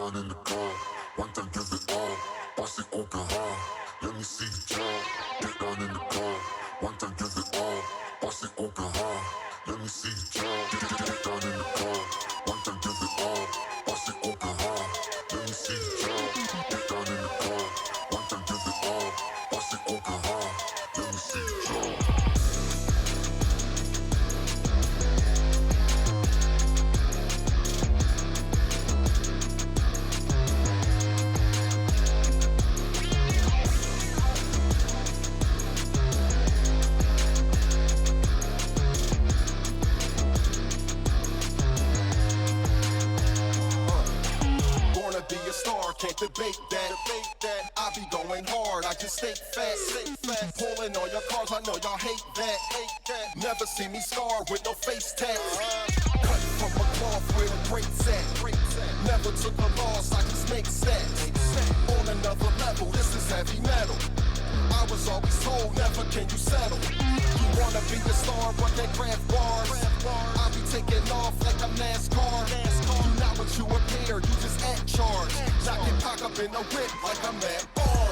down in the car, one time give it all, boss it open hard, let me see the jaw. Get down in the car, one time give it all, boss it open hard, let me see the jaw. Get down in the car, one time give it all, boss it open hard, let me see the jaw. Get down in the car, one time give it all, boss it open hard, let me see the jaw. Can't debate that. I be going hard, I just stay fat. Pulling on your cars, I know y'all hate that. Never see me scarred with no face tag. Cut from a cloth where the great's at. Never took a loss, I just make stats. On another level, this is heavy metal. I was always told, never can you settle. You wanna be a star, but they grab bars. I be taking off like I'm NASCAR. You not what you appear, you just at charge. Knocking cock up in the whip like I'm at bar.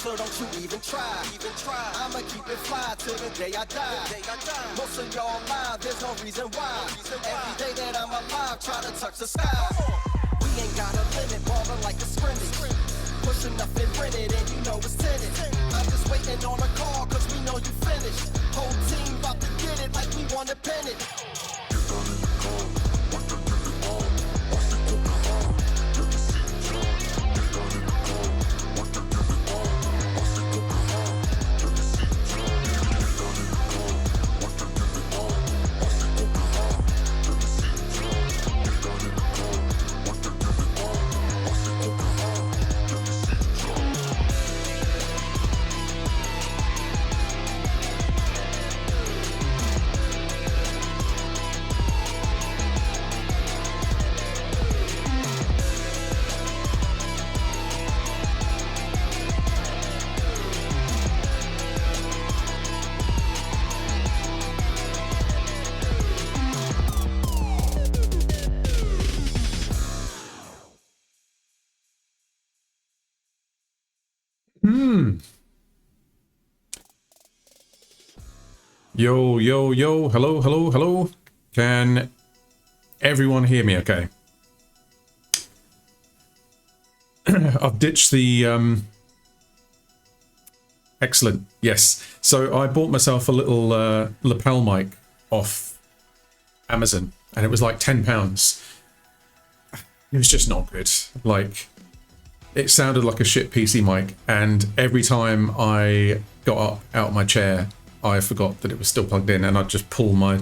So don't you even try. I'ma keep it fly till the day I die. Most of y'all lie, there's no reason why. Every day that I'm alive, try to touch the sky. We ain't got a limit, ballin' like a scrimmage. Pushing up and rented, and you know it's tinted. I'm just waiting on a call, cause we know you finished. Whole team about to get it like we want to pin it. Get down in the car, want to give it all. Watch it open hard, let me see the jaw. Get down in the car, want to give it all. Yo, yo, yo, hello, hello, hello. Can everyone hear me okay? I've ditched the, excellent, yes. So I bought myself a little lapel mic off Amazon, and it was like £10. It was just not good. Like, it sounded like a shit PC mic, and every time I got up out of my chair, I forgot that it was still plugged in, and I'd just pull my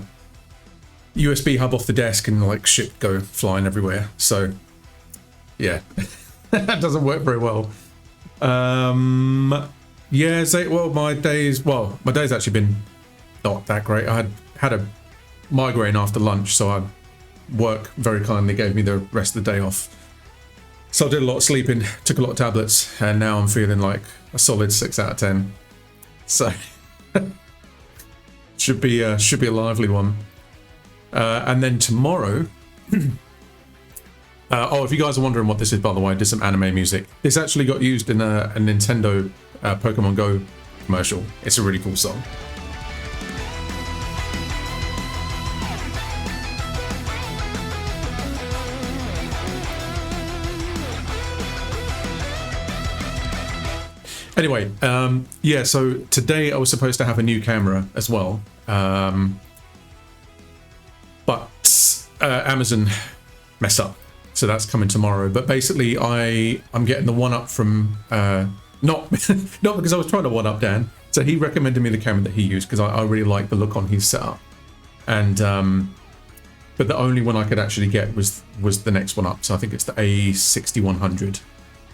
USB hub off the desk and like shit go flying everywhere. So yeah, that doesn't work very well. Yeah, so, my day's actually been not that great. I had a migraine after lunch, so work very kindly gave me the rest of the day off. So I did a lot of sleeping, took a lot of tablets, and now I'm feeling like a solid 6 out of 10. So should be a lively one. And then tomorrow, if you guys are wondering what this is, by the way, this is some anime music. This actually got used in a Nintendo Pokemon Go commercial. It's a really cool song. Anyway, yeah, so today I was supposed to have a new camera as well, but Amazon messed up, so that's coming tomorrow. But basically, I'm getting the one-up from, not because I was trying to one-up Dan, so he recommended me the camera that he used because I really like the look on his setup, and but the only one I could actually get was the next one up, so I think it's the A6100.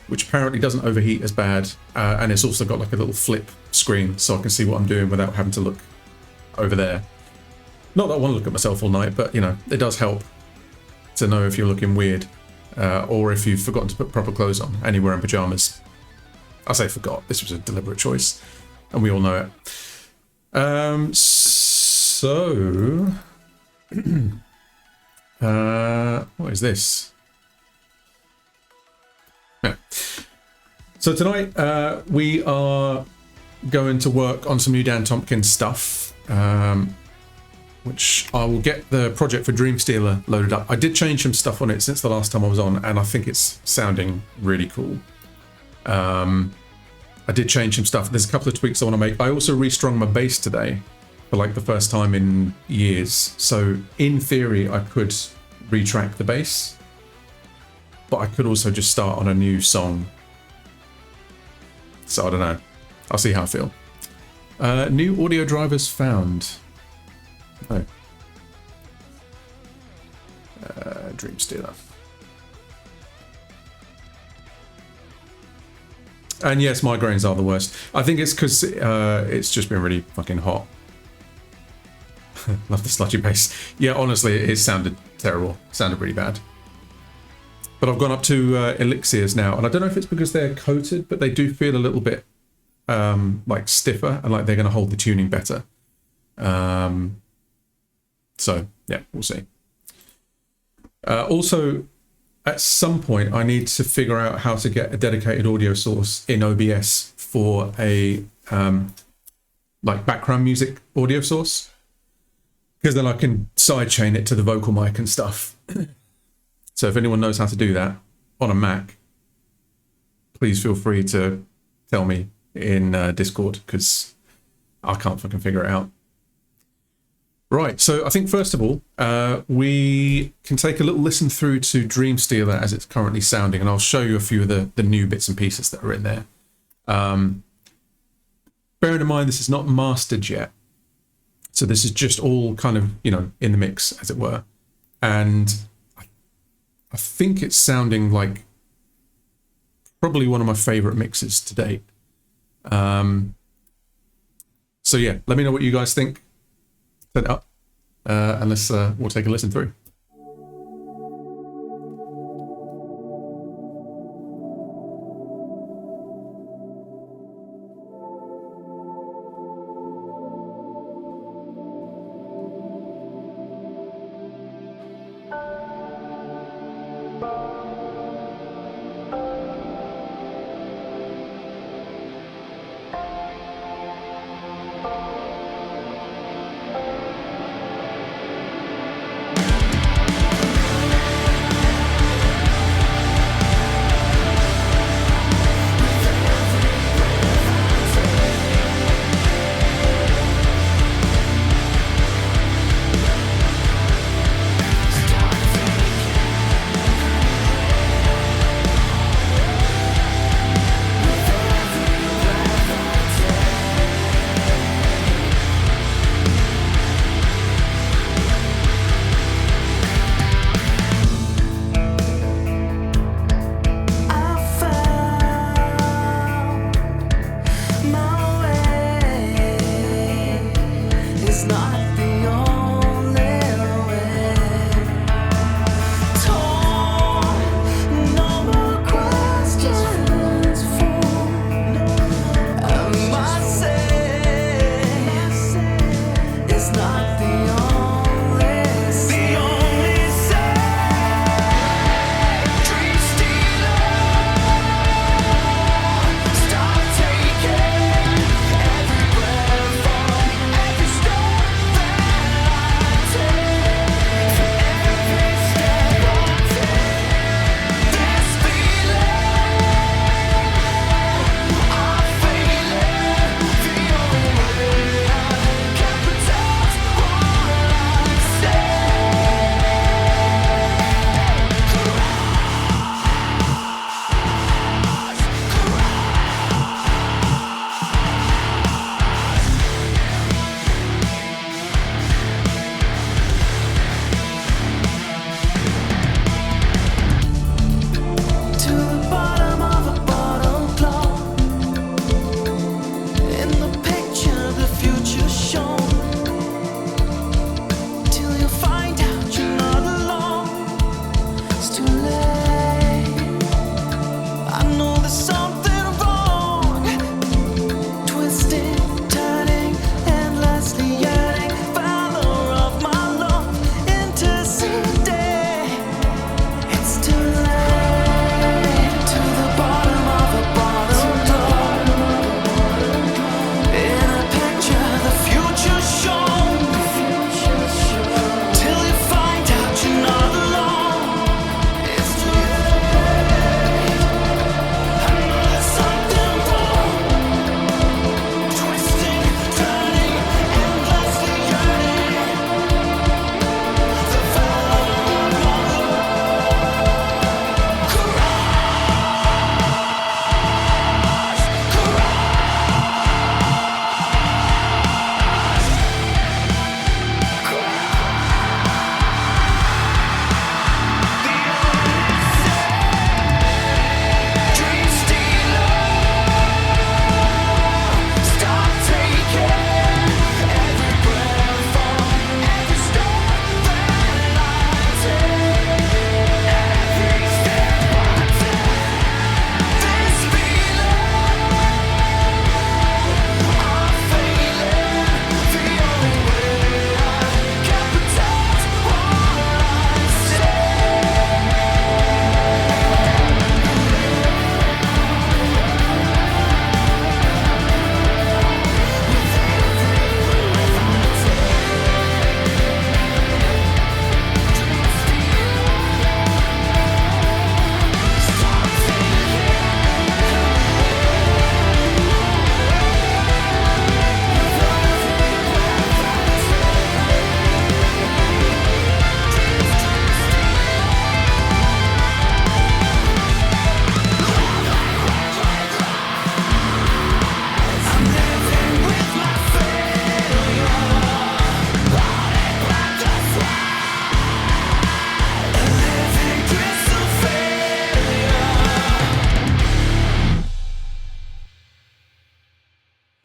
which apparently doesn't overheat as bad, and it's also got like a little flip screen so I can see what I'm doing without having to look over there. Not that I want to look at myself all night, but you know, it does help to know if you're looking weird, or if you've forgotten to put proper clothes on and you're wearing pajamas. I say forgot, this was a deliberate choice, and we all know it. So what is this? Yeah. So tonight we are going to work on some new Dan Tompkins stuff, which I will get the project for Dreamstealer loaded up. I did change some stuff on it since the last time I was on, and I think it's sounding really cool. I did change some stuff. There's a couple of tweaks I want to make. I also restrung my bass today for like the first time in years. So in theory, I could retrack the bass, but I could also just start on a new song. So I don't know. I'll see how I feel. New audio drivers found. Oh. Dreamstealer. And yes, migraines are the worst. I think it's because it's just been really fucking hot. Love the sludgy bass. Yeah, honestly, it sounded terrible. It sounded really bad. But I've gone up to elixirs now, and I don't know if it's because they're coated, but they do feel a little bit like stiffer and like they're going to hold the tuning better. So yeah, we'll see. Also, at some point, I need to figure out how to get a dedicated audio source in OBS for a like background music audio source, because then I can sidechain it to the vocal mic and stuff. So if anyone knows how to do that on a Mac, please feel free to tell me in Discord, because I can't fucking figure it out. Right, so I think first of all, we can take a little listen through to Dreamstealer as it's currently sounding, and I'll show you a few of the new bits and pieces that are in there. Bearing in mind this is not mastered yet, so this is just all kind of, you know, in the mix, as it were. And I think it's sounding like probably one of my favorite mixes to date. So yeah, let me know what you guys think. Set it up, and we'll take a listen through.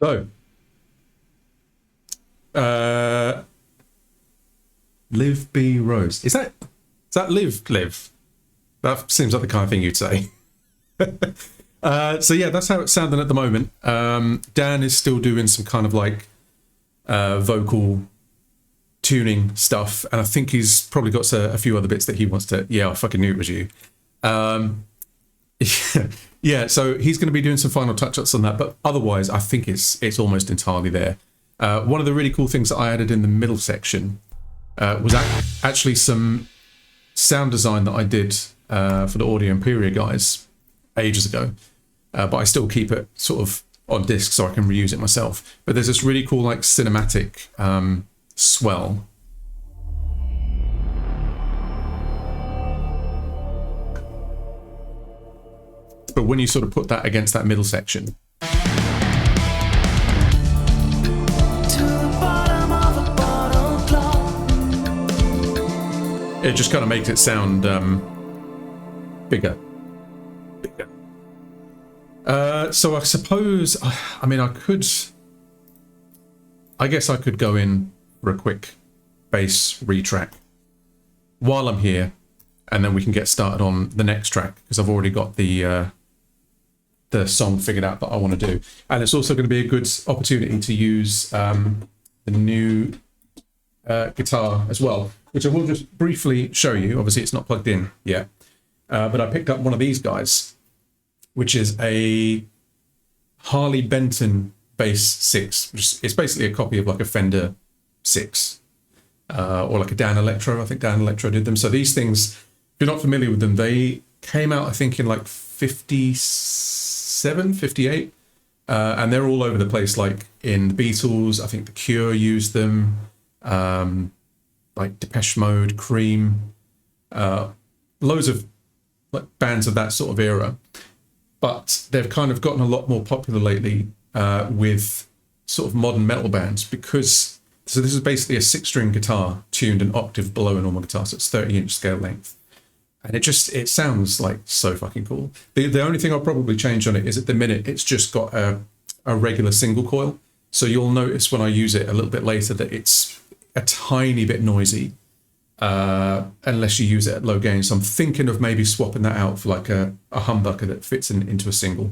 So, Live Be Rose. Is that live? That seems like the kind of thing you'd say. So yeah, that's how it's sounding at the moment. Dan is still doing some kind of like vocal tuning stuff, and I think he's probably got a few other bits that he wants to. Yeah, I fucking knew it was you. Yeah, so he's going to be doing some final touch-ups on that, but otherwise I think it's almost entirely there. One of the really cool things that I added in the middle section was actually some sound design that I did for the Audio Imperia guys ages ago, but I still keep it sort of on disc so I can reuse it myself. But there's this really cool like cinematic swell. But when you sort of put that against that middle section, it just kind of makes it sound bigger. So I suppose, I mean, I guess I could go in for a quick bass retrack while I'm here, and then we can get started on the next track, because I've already got the song figured out that I want to do. And it's also going to be a good opportunity to use the new guitar as well, which I will just briefly show you. Obviously it's not plugged in yet, but I picked up one of these guys, which is a Harley Benton Bass 6, which is basically a copy of like a Fender 6 or like a Dan Electro. I think Dan Electro did them. So these things, if you're not familiar with them, they came out I think in like 57, 58, and they're all over the place, like in the Beatles. I think The Cure used them, like Depeche Mode, Cream, loads of like bands of that sort of era. But they've kind of gotten a lot more popular lately with sort of modern metal bands, because so this is basically a 6-string guitar tuned an octave below a normal guitar, so it's 30-inch scale length. And it sounds like so fucking cool. The only thing I'll probably change on it is at the minute it's just got a regular single coil. So you'll notice when I use it a little bit later that it's a tiny bit noisy, unless you use it at low gain. So I'm thinking of maybe swapping that out for like a humbucker that fits into a single.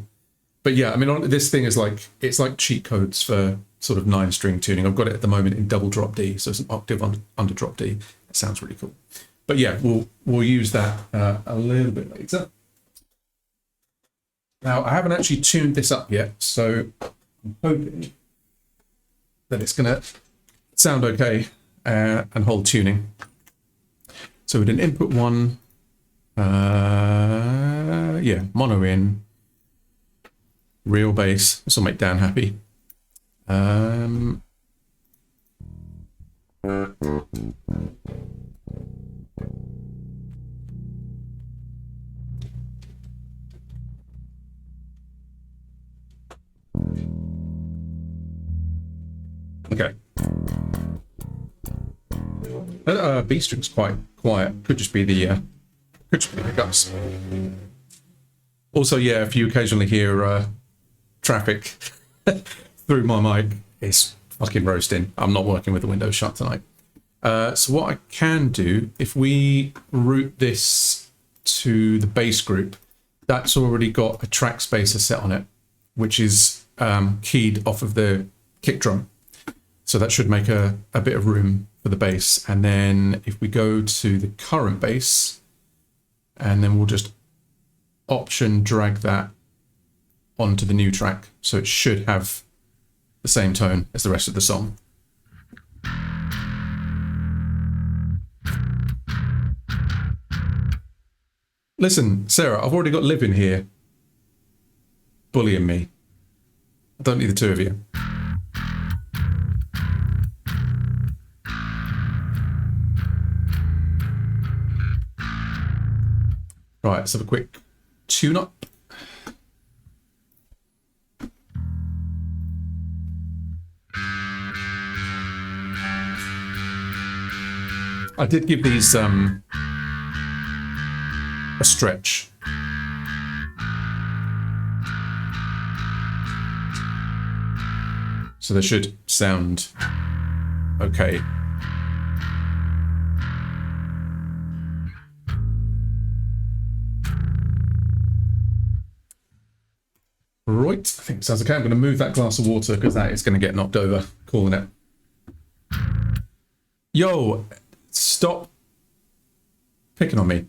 But yeah, I mean, this thing is like, it's like cheat codes for sort of 9-string tuning. I've got it at the moment in double drop D, so it's an octave under drop D. It sounds really cool. But yeah, we'll use that a little bit later. Now, I haven't actually tuned this up yet, so I'm hoping that it's going to sound okay and hold tuning. So we did input 1, yeah, mono in, real bass. This will make Dan happy. Okay. B string's quite quiet. Could just be the guts. Also, yeah, if you occasionally hear traffic through my mic, it's fucking roasting. I'm not working with the windows shut tonight. So what I can do, if we route this to the bass group, that's already got a track spacer set on it, which is keyed off of the kick drum. So that should make a bit of room for the bass. And then if we go to the current bass, and then we'll just option drag that onto the new track. So it should have the same tone as the rest of the song. Listen, Sarah, I've already got Liv in here bullying me. I don't need the two of you. Right, let's have a quick tune-up. I did give these a stretch. So they should sound okay. Right, I think it sounds okay. I'm going to move that glass of water because that is going to get knocked over. Calling it. Yo, stop picking on me.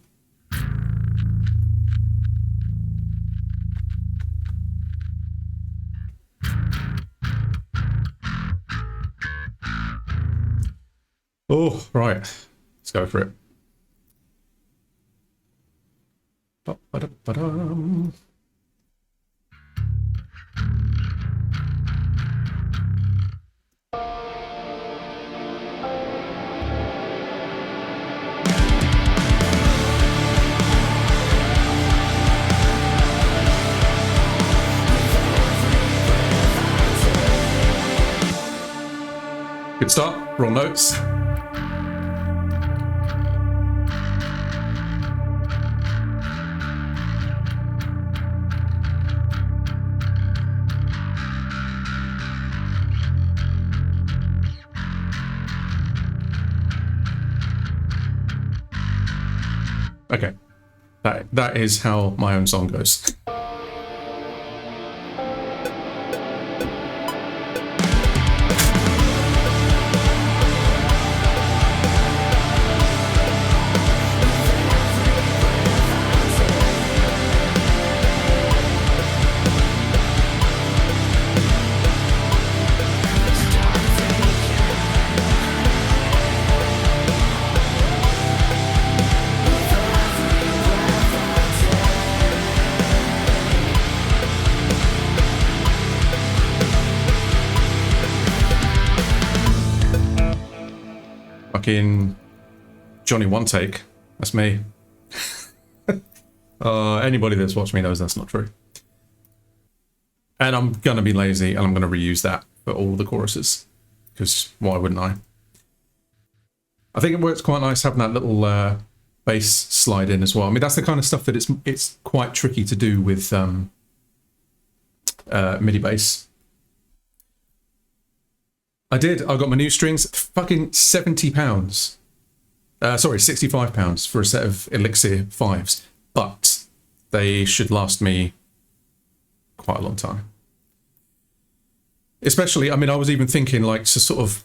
Oh, right. Let's go for it. Ba-ba-da-ba-dum. Good start. Roll notes. Okay. That is how my own song goes. Fucking Johnny One Take. That's me. Anybody that's watched me knows that's not true. And I'm going to be lazy and I'm going to reuse that for all the choruses. Because why wouldn't I? I think it works quite nice having that little bass slide in as well. I mean, that's the kind of stuff that it's quite tricky to do with MIDI bass. I got my new strings, fucking £70. Sorry, £65 for a set of Elixir 5s. But they should last me quite a long time. Especially, I mean, I was even thinking like to sort of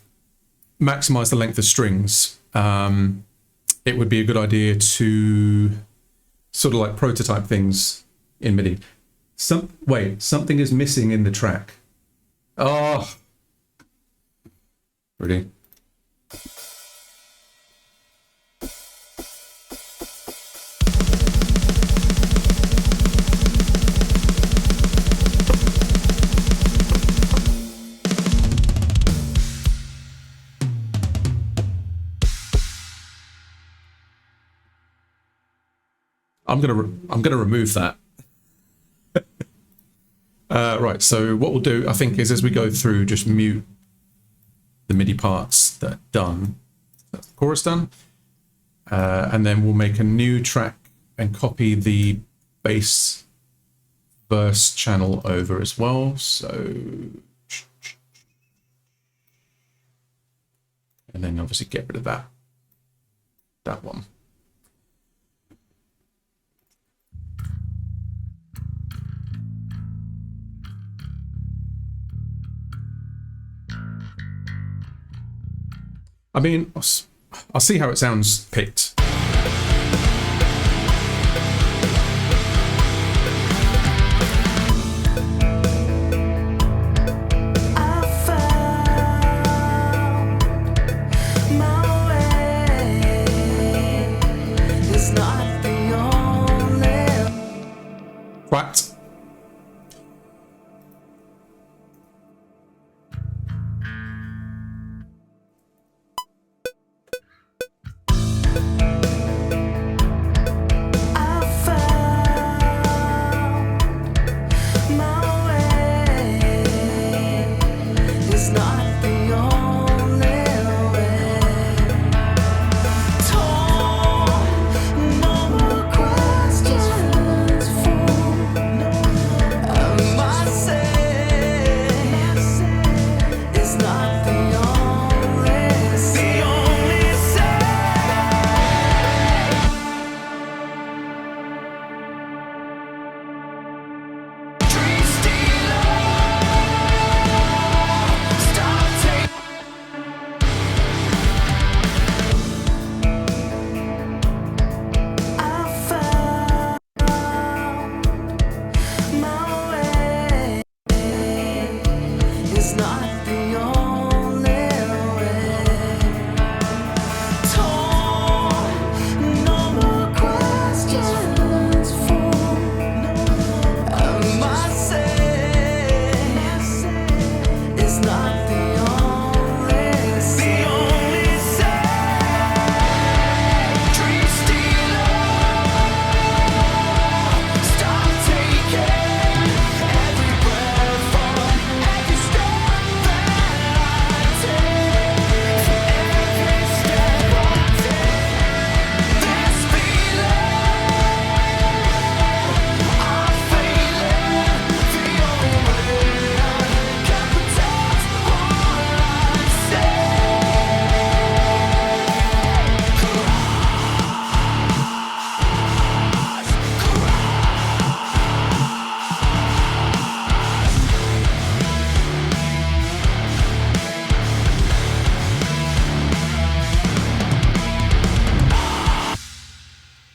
maximize the length of strings. It would be a good idea to sort of like prototype things in MIDI. Something is missing in the track. Oh. Ready? I'm gonna remove that. Right. So what we'll do, I think, is as we go through, just mute the MIDI parts that are done. That's the chorus done. And then we'll make a new track and copy the bass verse channel over as well. So, and then obviously get rid of that one. I mean, I'll see how it sounds picked. Right.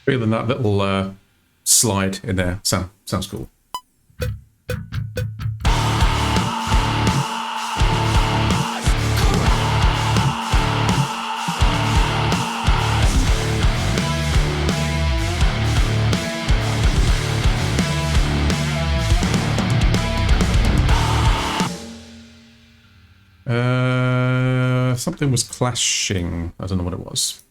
Feeling that little slide in there. Sounds cool. Something was clashing. I don't know what it was.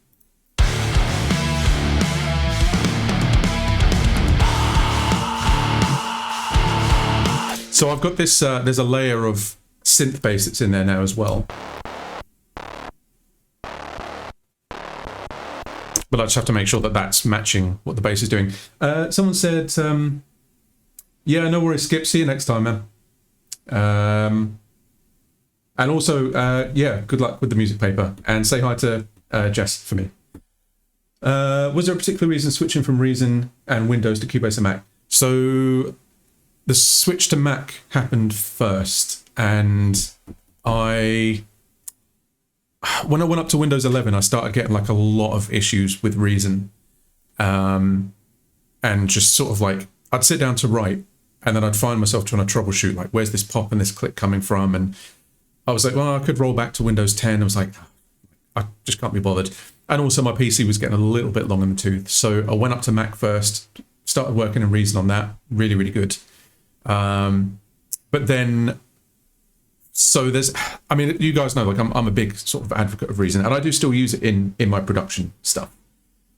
So I've got this, there's a layer of synth bass that's in there now as well. But I just have to make sure that that's matching what the bass is doing. Someone said, yeah, no worries, Skip. See you next time, man. And also, yeah, good luck with the music paper. And say hi to Jess for me. Was there a particular reason switching from Reason and Windows to Cubase and Mac? So the switch to Mac happened first. And when I went up to Windows 11, I started getting like a lot of issues with Reason. And just sort of like, I'd sit down to write and then I'd find myself trying to troubleshoot, like, where's this pop and this click coming from? And I was like, well, I could roll back to Windows 10. I was like, I just can't be bothered. And also my PC was getting a little bit long in the tooth. So I went up to Mac first, started working in Reason on that. Really, really good. But then, so there's, I mean, you guys know, like I'm a big sort of advocate of Reason, and I do still use it in my production stuff.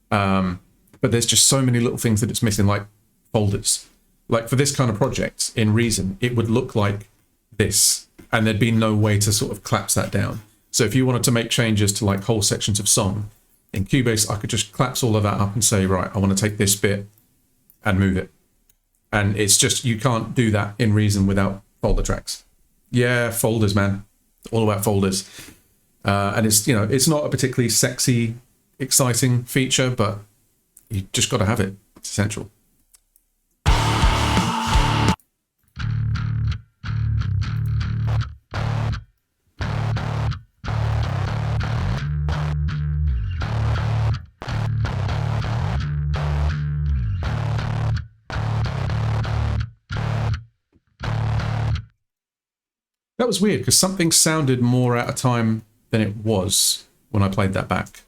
But there's just so many little things that it's missing, like folders. Like for this kind of project in Reason, it would look like this. And there'd be no way to sort of collapse that down. So if you wanted to make changes to like whole sections of song in Cubase, I could just collapse all of that up and say, right, I want to take this bit and move it. And it's just, you can't do that in Reason without folder tracks. Yeah, folders, man. All about folders. And it's, you know, it's not a particularly sexy, exciting feature, but you just got to have it. It's essential. That was weird because something sounded more out of time than it was when I played that back.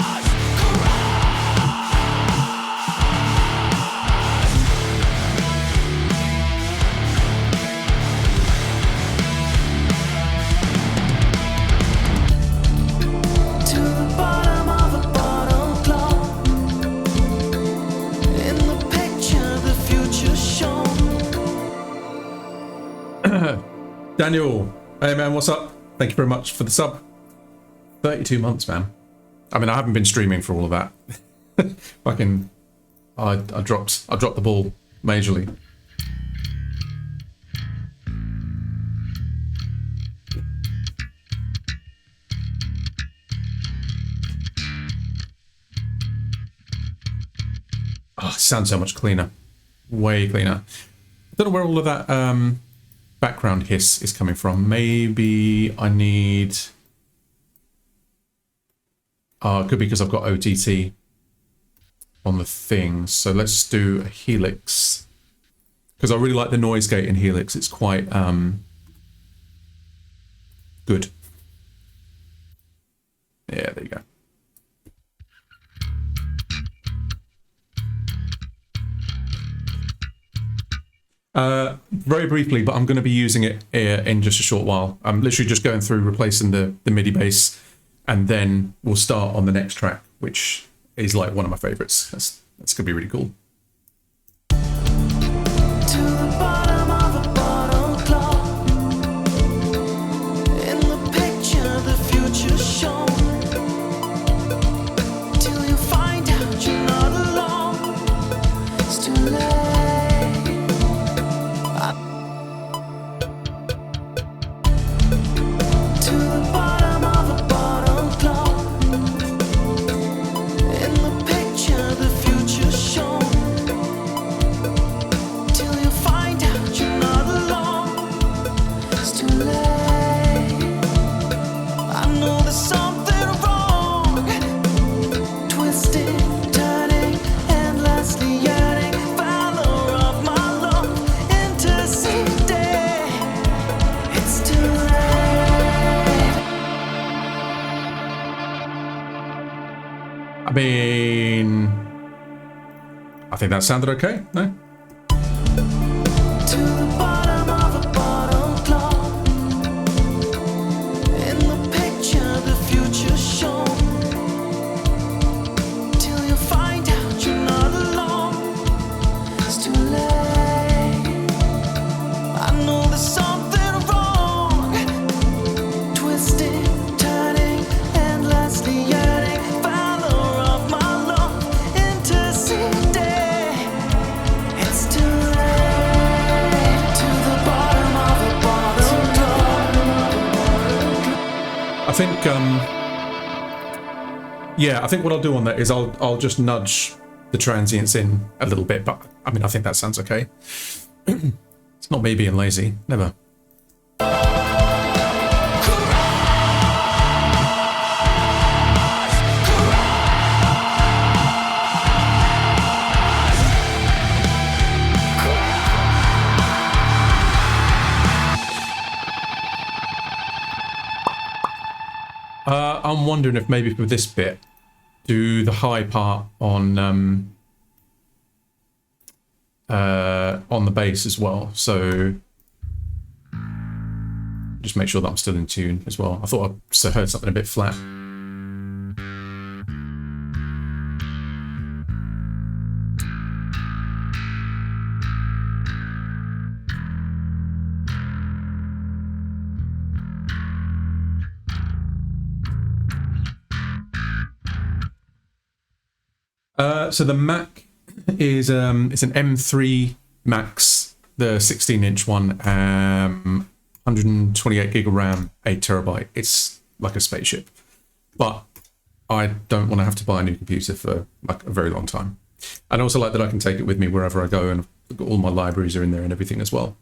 Daniel, hey man, what's up? Thank you very much for the sub. 32 months, man. I mean, I haven't been streaming for all of that. Fucking, I dropped the ball majorly. Oh, it sounds so much cleaner. Way cleaner. I don't know where all of that background hiss is coming from. Maybe I need... it could be because I've got OTT on the thing. So let's do a Helix. Because I really like the noise gate in Helix. It's quite good. Yeah, there you go. Very briefly, but I'm going to be using it in just a short while. I'm literally just going through replacing the MIDI bass, and then we'll start on the next track, which is like one of my favorites. That's going to be really cool. Shown I think that sounded okay. No? To the bottom of a bottle clock. In the picture, the future shown. Till you find out you're not alone. It's too late. I know there's something wrong. Twisting, turning, endlessly yearning. Valor of my love, interceding. It's too late. To the bottom of a bottle clock. I think, yeah, I think what I'll do on that is I'll just nudge the transients in a little bit, but I mean, I think that sounds okay. It's not me being lazy, never. I'm wondering if maybe for this bit, do the high part on the bass as well. So just make sure that I'm still in tune as well. I thought I heard something a bit flat. So the Mac is it's an M3 Max, the 16-inch one, 128 gig of RAM, 8 terabyte. It's like a spaceship, but I don't want to have to buy a new computer for like a very long time. And also like that I can take it with me wherever I go, and all my libraries are in there and everything as well.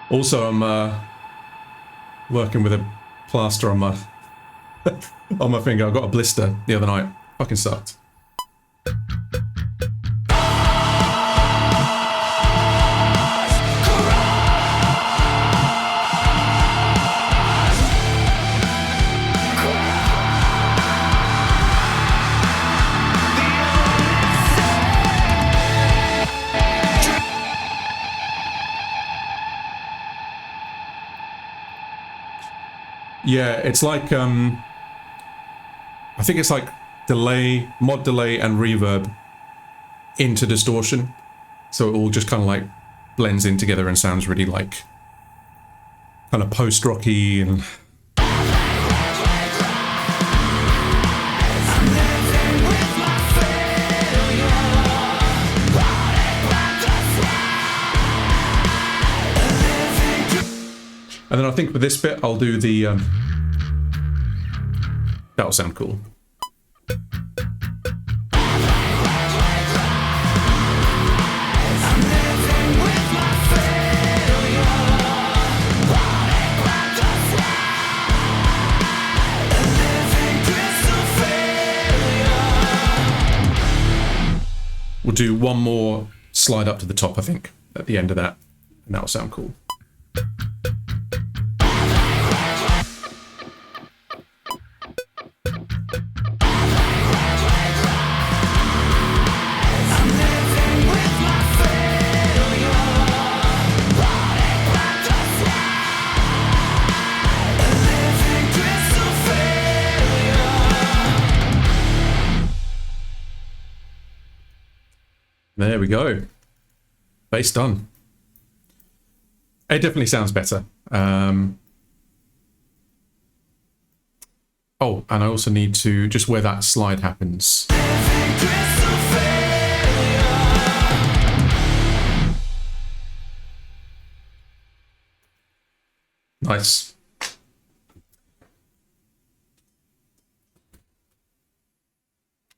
Also, I'm working with a plaster on my on my finger. I got a blister the other night. Fucking sucked. Yeah, it's like I think it's like delay, mod delay, and reverb into distortion, so it all just kind of like blends in together and sounds really like kind of post-rocky and. And then I think with this bit, I'll do the, that'll sound cool. We'll do one more slide up to the top, I think, at the end of that, and that'll sound cool. There we go. Bass done. It definitely sounds better. Oh, and I also need to, just where that slide happens. Nice.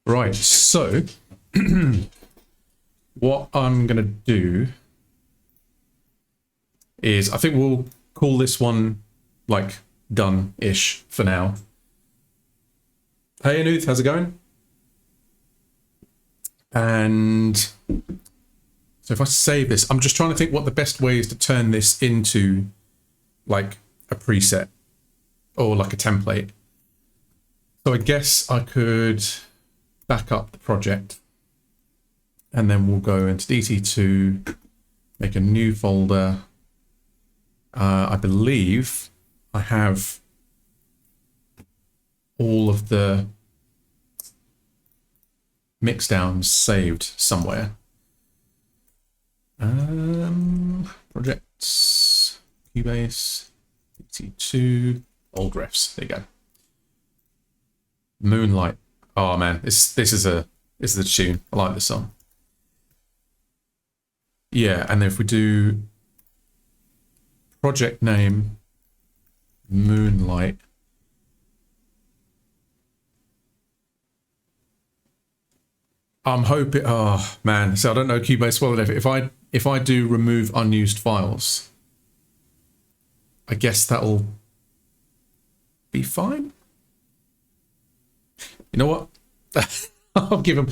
Right, so what I'm going to do is, I think we'll call this one like done-ish for now. Hey Anuth, how's it going? And so if I save this, I'm just trying to think what the best way is to turn this into like a preset or like a template. So I guess I could back up the project and then we'll go into DT2, make a new folder. I believe I have all of the mixdowns saved somewhere. Projects, Cubase, DT2, old refs. There you go. Moonlight. Oh man, this is the tune. I like this song. Yeah, and then if we do project name Moonlight. I'm hoping. Oh man, so I don't know Cubase well enough. If I do remove unused files, I guess that'll be fine. You know what? I've given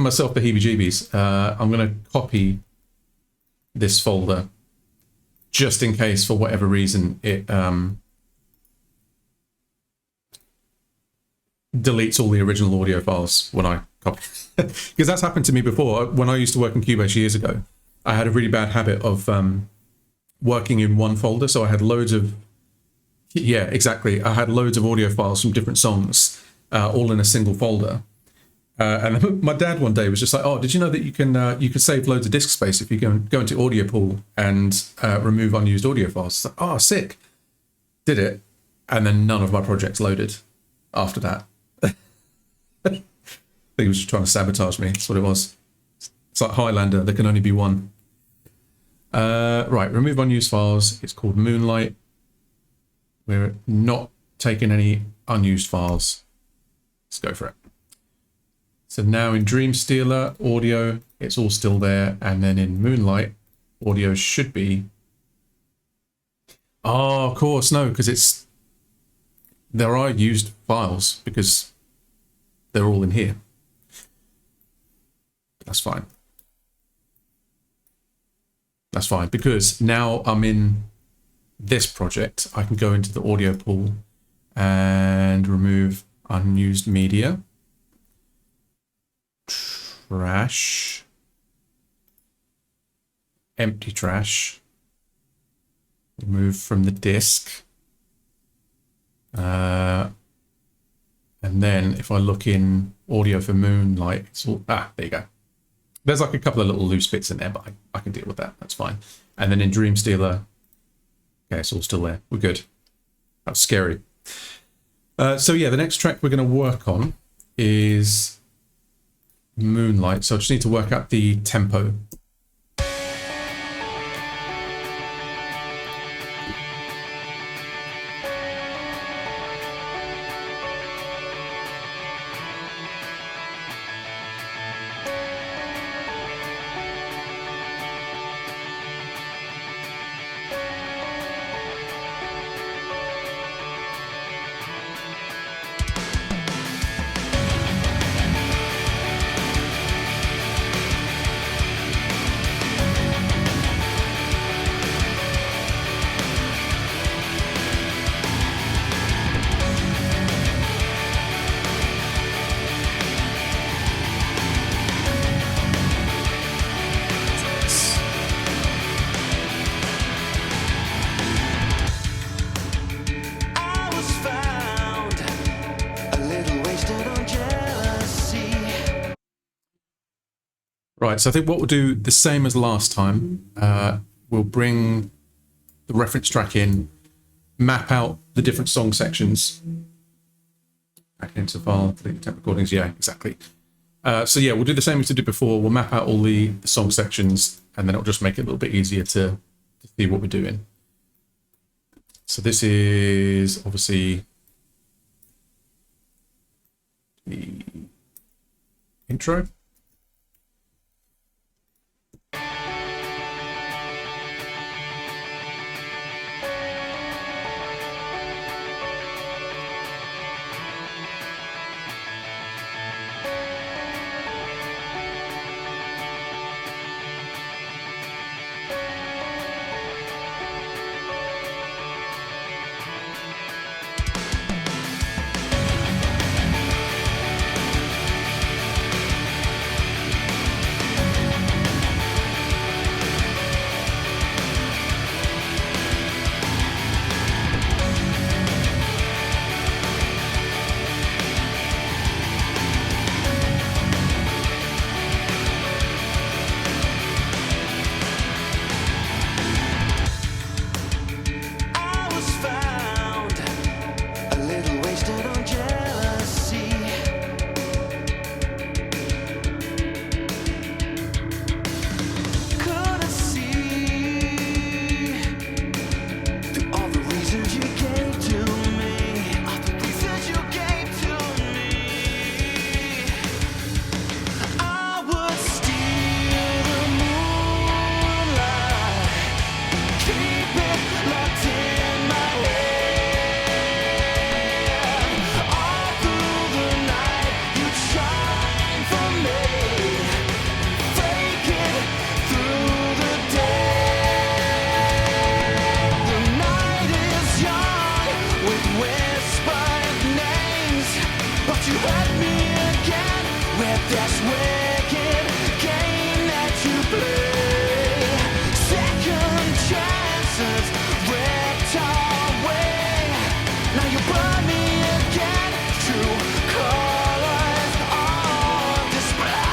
myself the heebie-jeebies. I'm going to copy this folder just in case, for whatever reason, it deletes all the original audio files when I copy. Because that's happened to me before. When I used to work in Cubase years ago, I had a really bad habit of working in one folder. So I had loads of, yeah, exactly. I had loads of audio files from different songs, all in a single folder. And my dad one day was just like, "Oh, did you know that you can save loads of disk space if you go into Audio Pool and remove unused audio files?" Like, oh, sick. Did it, and then none of my projects loaded after that. I think he was just trying to sabotage me. That's what it was. It's like Highlander. There can only be one. Right, remove unused files. It's called Moonlight. We're not taking any unused files. Let's go for it. So now in Dream Stealer audio, it's all still there. And then in Moonlight, audio should be... Oh, of course, no, because there are used files because they're all in here. That's fine. That's fine, because now I'm in this project. I can go into the audio pool and remove unused media. Trash, empty trash, remove from the disk, and then if I look in audio for Moonlight, it's all, there you go. There's like a couple of little loose bits in there, but I can deal with that. That's fine. And then in Dream Stealer, okay, it's all still there. We're good. That's scary. So yeah, the next track we're going to work on is Moonlight. So I just need to work out the tempo. I was found a little wasted on jealousy. Right, so I think what we'll do the same as last time. We'll bring the reference track in, map out the different song sections. Back into the file, delete the temp recordings. Yeah, exactly. So yeah, we'll do the same as we did before. We'll map out all the song sections, and then it'll just make it a little bit easier to see what we're doing. So this is obviously the intro. That's wicked game that you play. Second chances ripped away. Now you burn me again. True colors on display.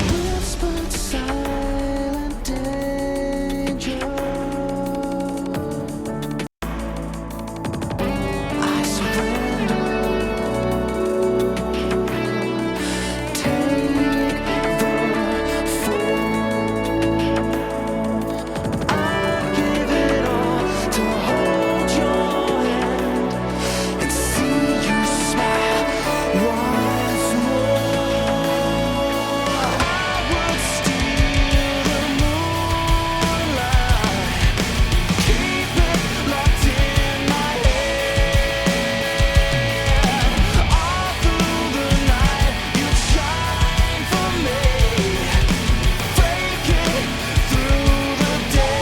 Whispered silent danger. I surrender. Take the fall. I give it all to hold your hand and see you smile once more. I would steal the moonlight, keep it locked in my head. All through the night, you'd shine for me, breaking through the day.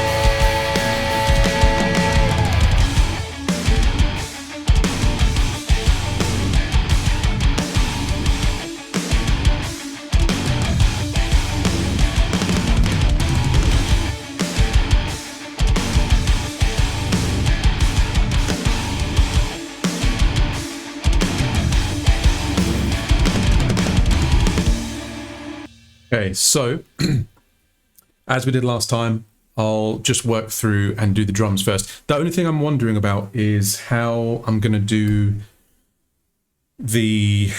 Okay, so as we did last time, I'll just work through and do the drums first. The only thing I'm wondering about is how I'm going to do the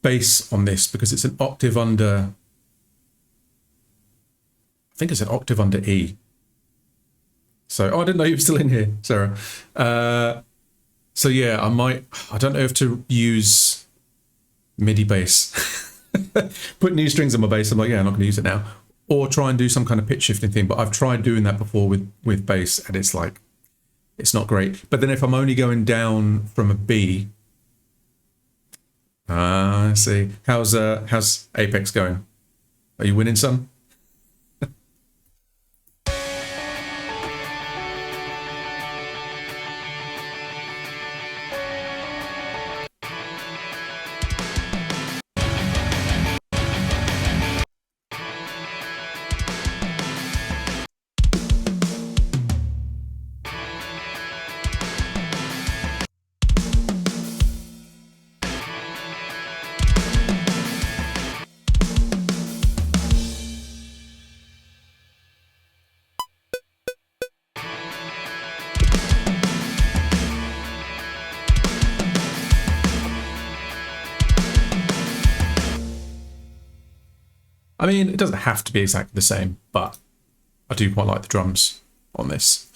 bass on this, because it's an octave under, I think it's an octave under E. So, oh, I didn't know you were still in here, Sarah. So yeah, I don't know if to use MIDI bass. Put new strings on my bass. I'm like, yeah, I'm not going to use it now. Or try and do some kind of pitch shifting thing. But I've tried doing that before with bass, and it's like, it's not great. But then if I'm only going down from a B, I see. How's Apex going? Are you winning some? I mean, it doesn't have to be exactly the same, but I do quite like the drums on this.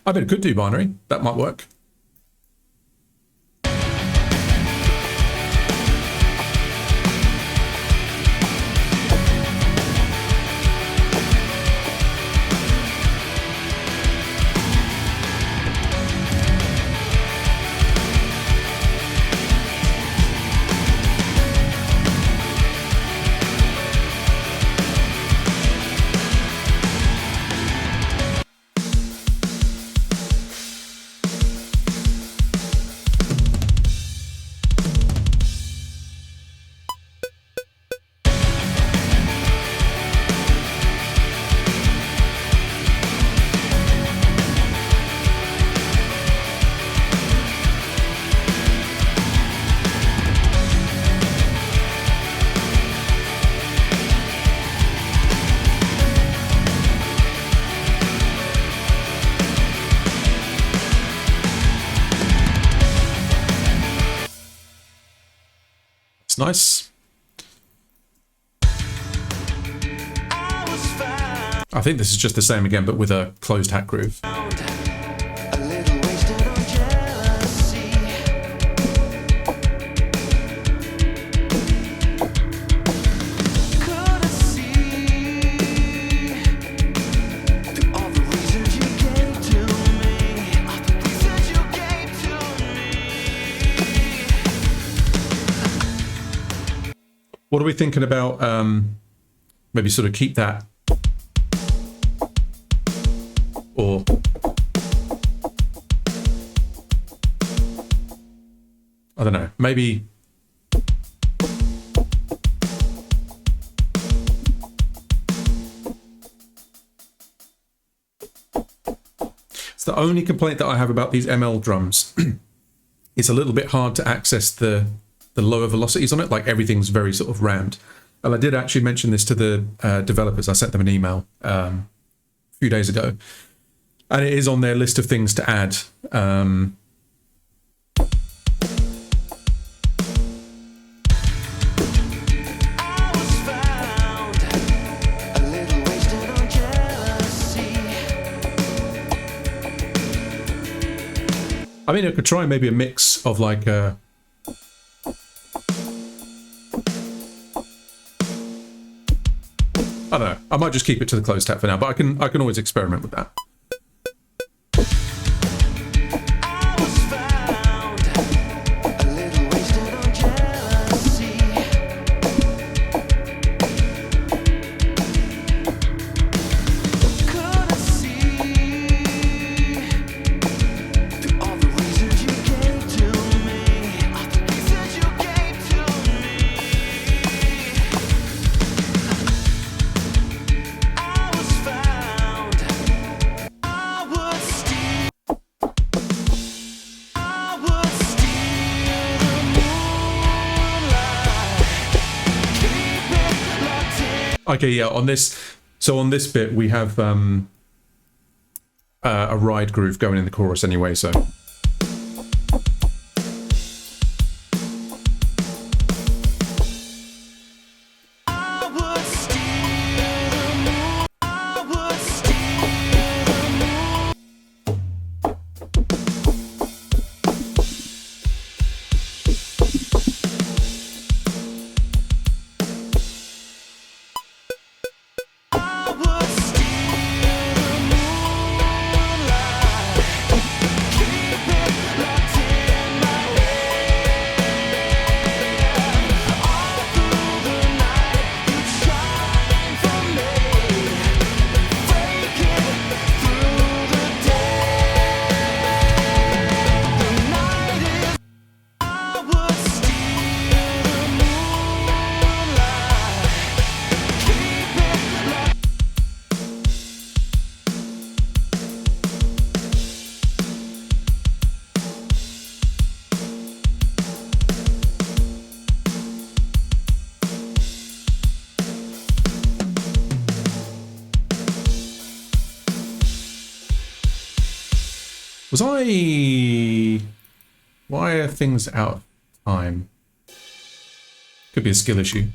I bet it could do binary. That might work. Nice. I think this is just the same again, but with a closed hat groove. A little wasted What are we thinking about? Maybe sort of keep that, or I don't know, maybe it's the only complaint that I have about these ML drums. It's a little bit hard to access the lower velocities on it, like everything's very sort of rammed. And I did actually mention this to the developers. I sent them an email a few days ago, and it is on their list of things to add. I was found a little wasted on jealousy. I mean, I could try maybe a mix of like a... I don't know. I might just keep it to the closed tap for now, but I can always experiment with that. I was found a little wasted on jealousy. Couldn't see through all the reasons you gave to me. All the reasons you gave to me. I was found. I would steal. I would steal the moonlight. Keep it locked in. Okay, yeah, on this... So on this bit, we have a ride groove going in the chorus anyway, so... I would steal the moon. I would steal the moon. I would steal the moonlight. Keep it locked in my head. All through the night, you'd shine for me. Fake it through the day. The night is. I would steal the moonlight. Keep it locked. Was I... Why are things out of time? Could be a skill issue.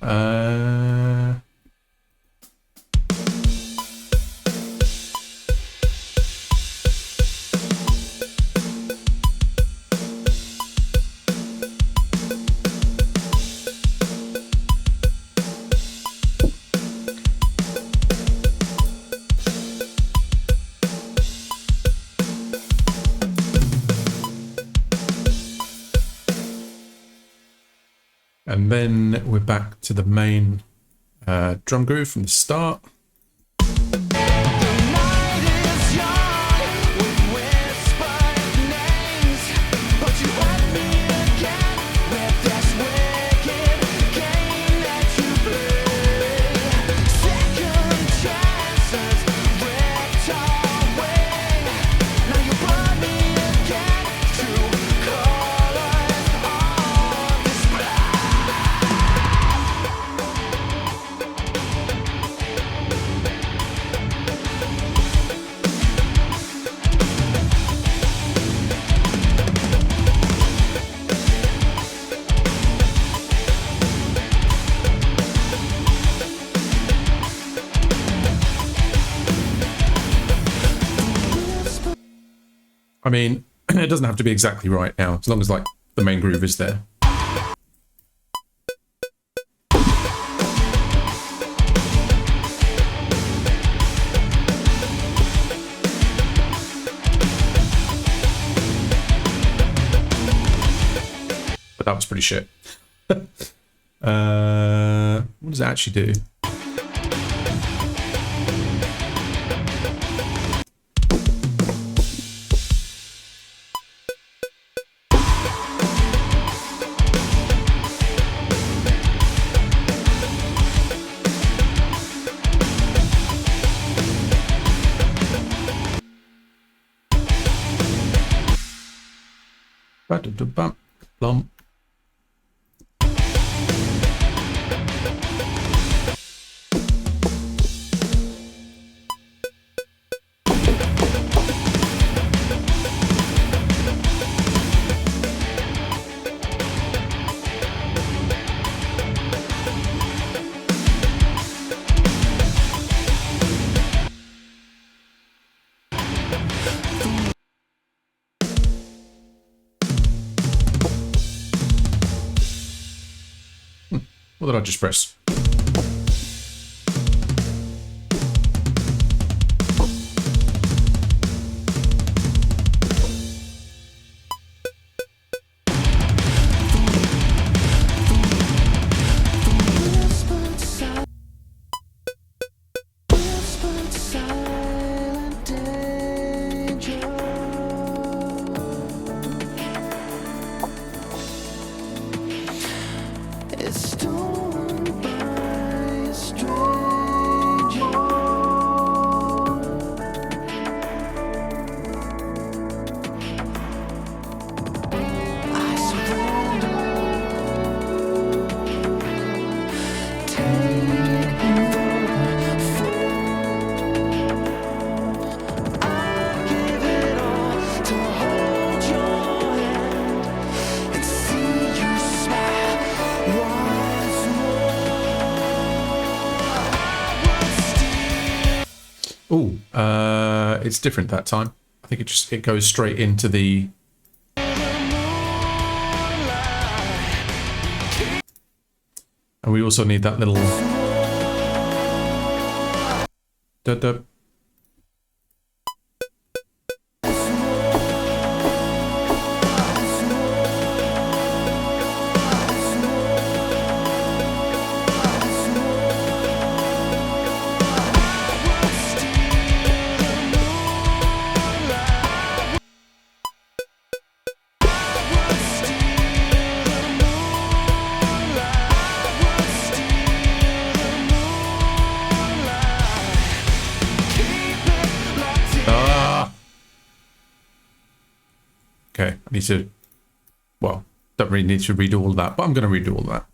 And then we're back to the main drum groove from the start. The night is young with whispered names, but you had me again with this wicked game that you play. Second chances ripped away. Now you burn me again to colors on display. I mean, it doesn't have to be exactly right now, as long as like the main groove is there. But that was pretty shit. what does it actually do? Ba-da-da-bum, plum. What did I just press? Oh, it's different that time. I think it goes straight into the. And we also need that little. Da-da. Okay, I need to, well, don't really need to redo all of that, but I'm going to redo all of that.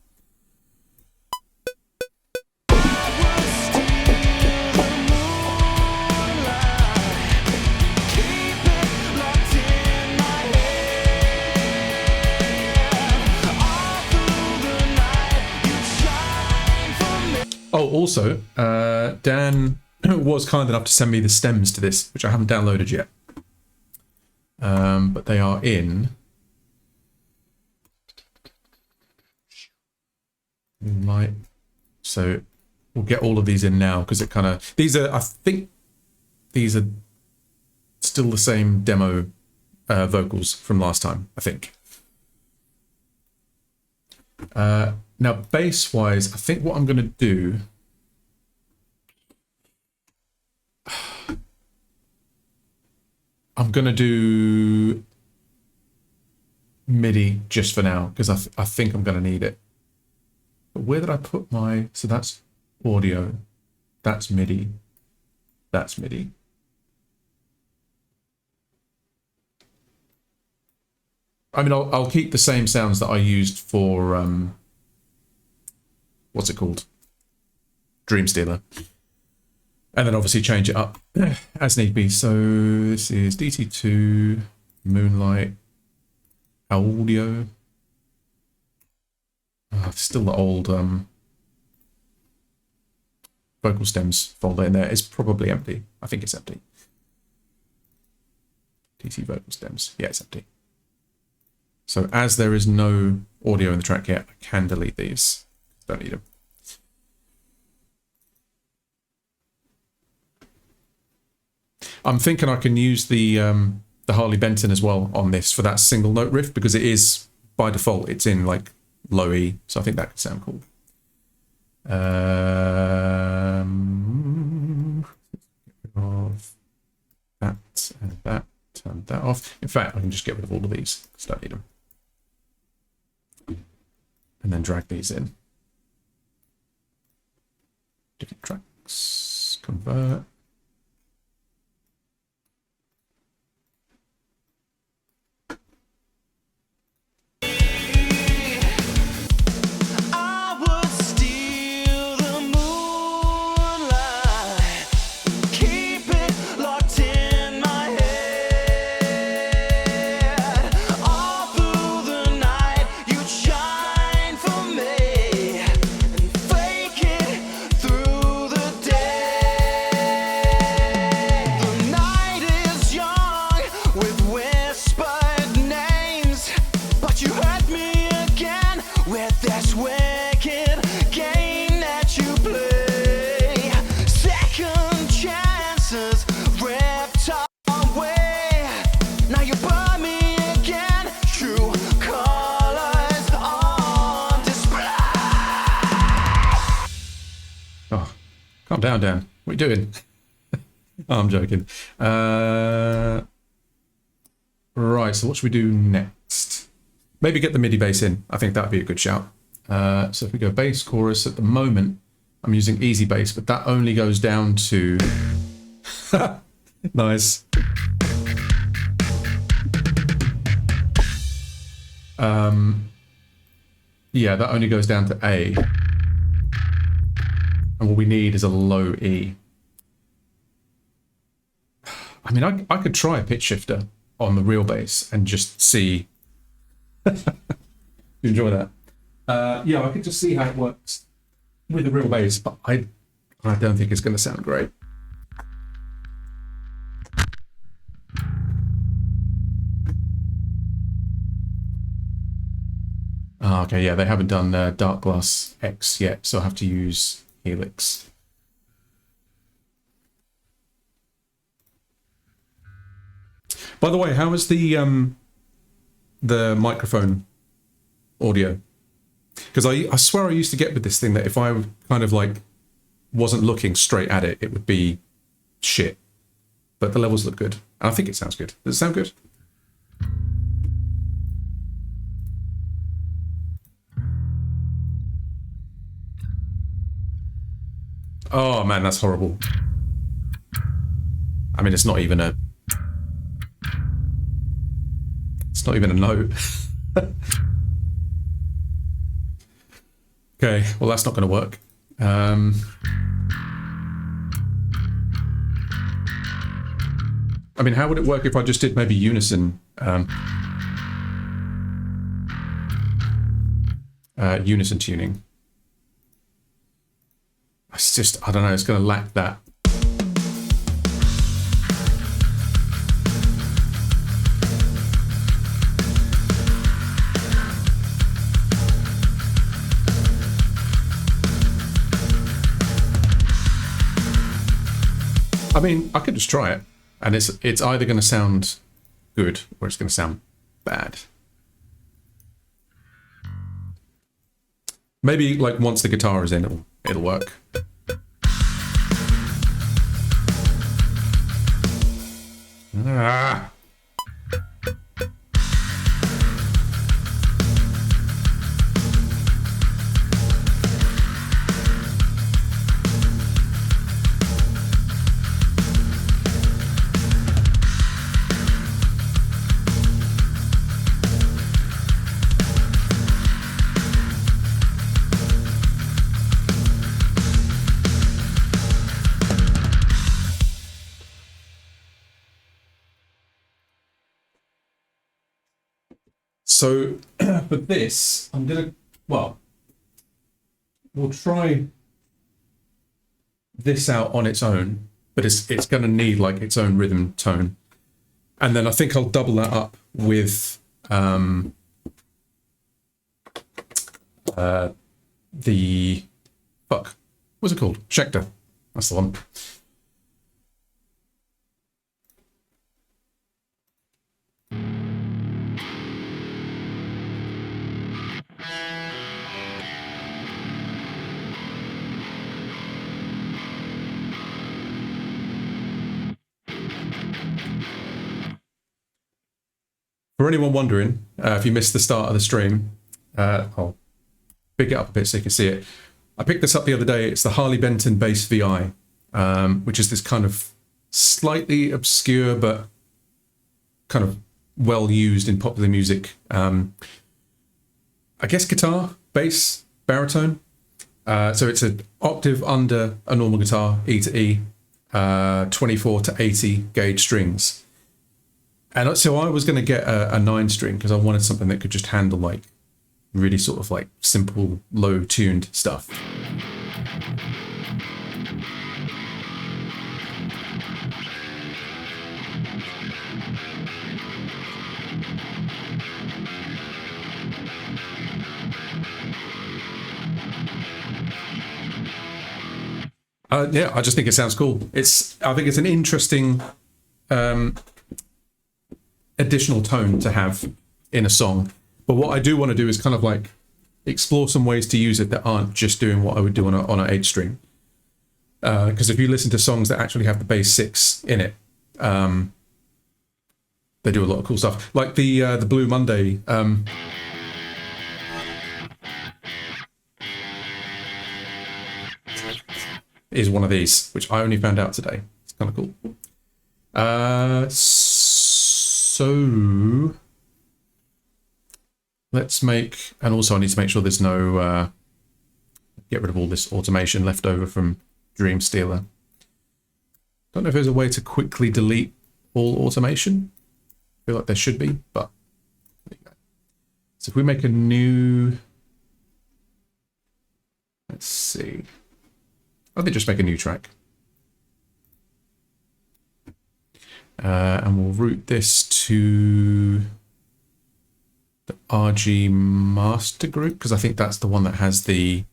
Oh, also, Dan was kind enough to send me the stems to this, which I haven't downloaded yet. But they are in moonlight. So we'll get all of these in now because it kind of, these are, I think these are still the same demo vocals from last time, I think. Now bass wise, I think what I'm going to do, I'm going to do MIDI just for now because I think I'm going to need it. But where did I put my, so that's audio, that's MIDI, that's MIDI. I mean, I'll keep the same sounds that I used for, what's it called? Dream Stealer. And then obviously change it up as need be. So this is DT2, Moonlight, Audio. Oh, still the old vocal stems folder in there. It's probably empty. I think it's empty. DC vocal stems. Yeah, it's empty. So as there is no audio in the track yet, I can delete these. Don't need them. I'm thinking I can use the Harley Benton as well on this for that single note riff because it is by default it's in like low E, so I think that could sound cool. Of that and that. Turn that off. In fact, I can just get rid of all of these because I don't need them. And then drag these in. Different tracks. Convert. I would steal the moonlight, keep it locked in my head. All through the night, you'd shine for me and fake it through the day. The night is young with whispered names, but you hurt me again with this wicked game that you play. Second chances ripped away. Now you burn me again. True colors on display. Oh, calm down, Dan. What are you doing? Oh, I'm joking. Right, so what should we do next? Maybe get the MIDI bass in. I think that'd be a good shout. So if we go bass chorus, at the moment, I'm using easy bass, but that only goes down to... Nice. Yeah, that only goes down to A. And what we need is a low E. I mean, I could try a pitch shifter on the real bass and just see... You enjoy that? Yeah, I could just see how it works with the real bass, but I don't think it's going to sound great. Oh, okay, yeah, they haven't done Dark Glass X yet, so I have to use Helix. By the way, how is the microphone audio? Because I swear I used to get with this thing that if I kind of like wasn't looking straight at it, it would be shit. But the levels look good. And I think it sounds good. Does it sound good? Oh man, that's horrible. I mean, it's not even a note. Okay, well that's not going to work. I mean, how would it work if I just did maybe unison? Unison tuning. It's just, I don't know, it's going to lack that. I mean, I could just try it, and it's either going to sound good or it's going to sound bad. Maybe like once the guitar is in, it'll work. Ah. So for this, I'm gonna, well, we'll try this out on its own, but it's gonna need like its own rhythm tone. And then I think I'll double that up with the, fuck, what's it called? Schecter. That's the one. For anyone wondering, if you missed the start of the stream, I'll big it up a bit so you can see it. I picked this up the other day. It's the Harley Benton Bass VI, which is this kind of slightly obscure but kind of well used in popular music. I guess guitar, bass, baritone. So it's an octave under a normal guitar, E to E, 24 to 80 gauge strings. And so I was going to get a 9-string because I wanted something that could just handle like really sort of like simple, low tuned stuff. Yeah, I just think it sounds cool. I think it's an interesting additional tone to have in a song. But what I do want to do is kind of like explore some ways to use it that aren't just doing what I would do on an 8-string. Because if you listen to songs that actually have the bass 6 in it, they do a lot of cool stuff. Like the Blue Monday. Is one of these, which I only found out today. It's kind of cool. So let's make, and also I need to make sure there's no, get rid of all this automation left over from Dream Stealer. Don't know if there's a way to quickly delete all automation. I feel like there should be, but there you go. So if we make a new, let's see. I think just make a new track. And we'll route this to the RG master group, because I think that's the one that has the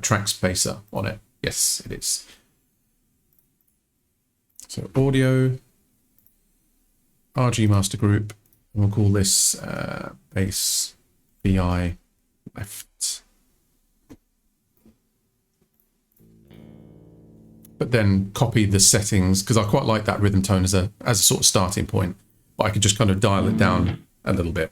track spacer on it. Yes, it is. So audio, RG master group, and we'll call this bass VI left. But then copy the settings, because I quite like that rhythm tone as a sort of starting point. But I could just kind of dial it down a little bit.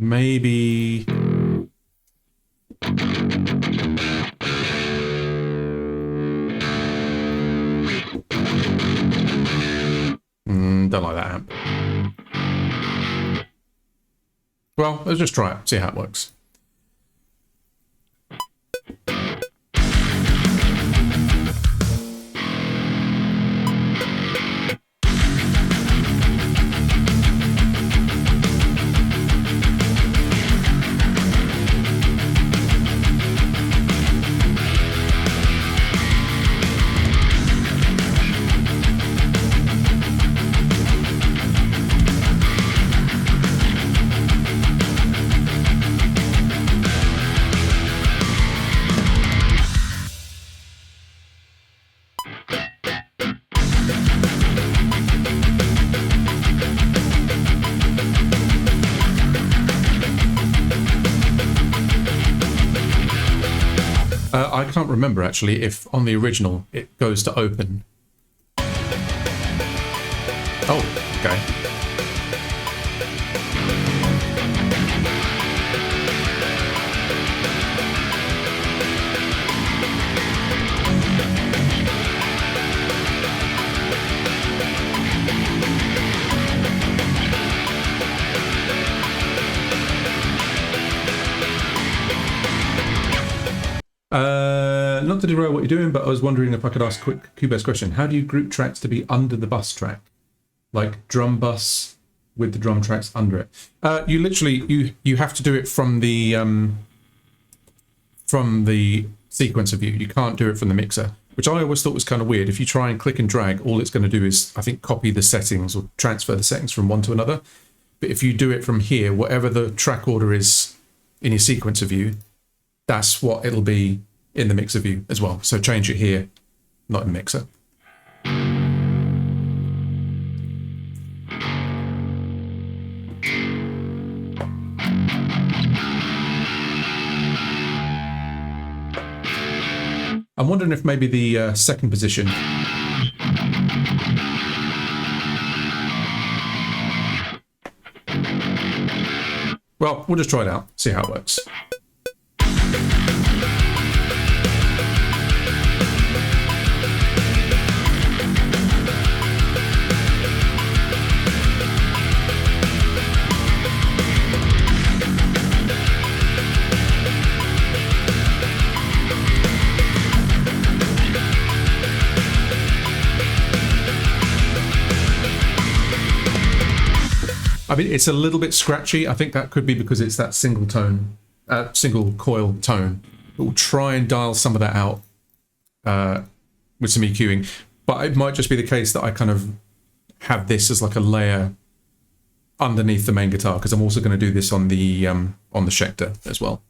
Maybe don't like that amp. Well, let's just try it, see how it works. I can't remember actually if on the original it goes to open. Oh, okay. Not to derail what you're doing, but I was wondering if I could ask a quick Cubase question. How do you group tracks to be under the bus track? Like drum bus with the drum tracks under it? You literally, you have to do it from the from the sequencer view. You can't do it from the mixer, which I always thought was kind of weird. If you try and click and drag, all it's going to do is, I think, copy the settings or transfer the settings from one to another. But if you do it from here, whatever the track order is in your sequencer view, that's what it'll be in the mixer view as well. So change it here, not in mixer. I'm wondering if maybe the second position. Well, we'll just try it out, see how it works. I mean, it's a little bit scratchy. I think that could be because it's that single tone, single coil tone. But we'll try and dial some of that out with some EQing. But it might just be the case that I kind of have this as like a layer underneath the main guitar, because I'm also going to do this on the Schecter as well.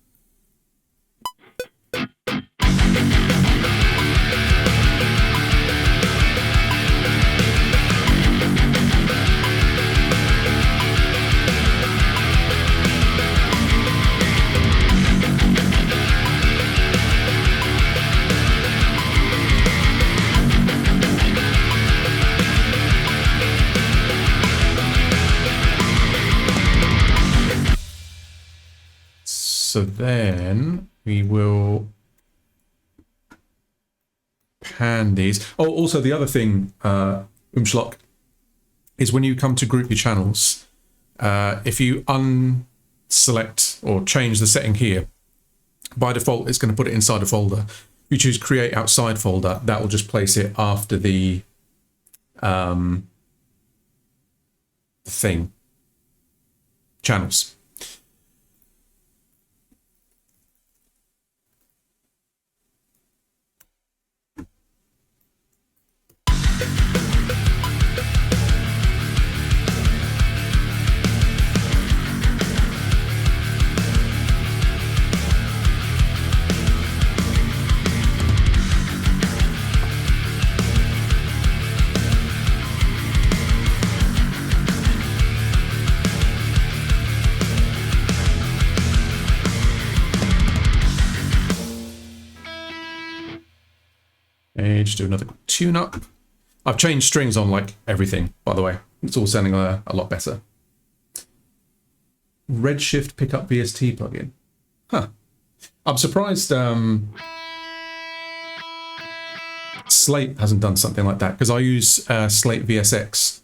So then we will pan these. Oh, also the other thing, Umschlock, is when you come to group your channels, if you unselect or change the setting here, by default it's going to put it inside a folder. If you choose create outside folder, that will just place it after the thing, channels. Just do another tune-up. I've changed strings on like everything, by the way. It's all sounding a lot better. Redshift pickup VST plugin. Huh. I'm surprised Slate hasn't done something like that, because I use Slate VSX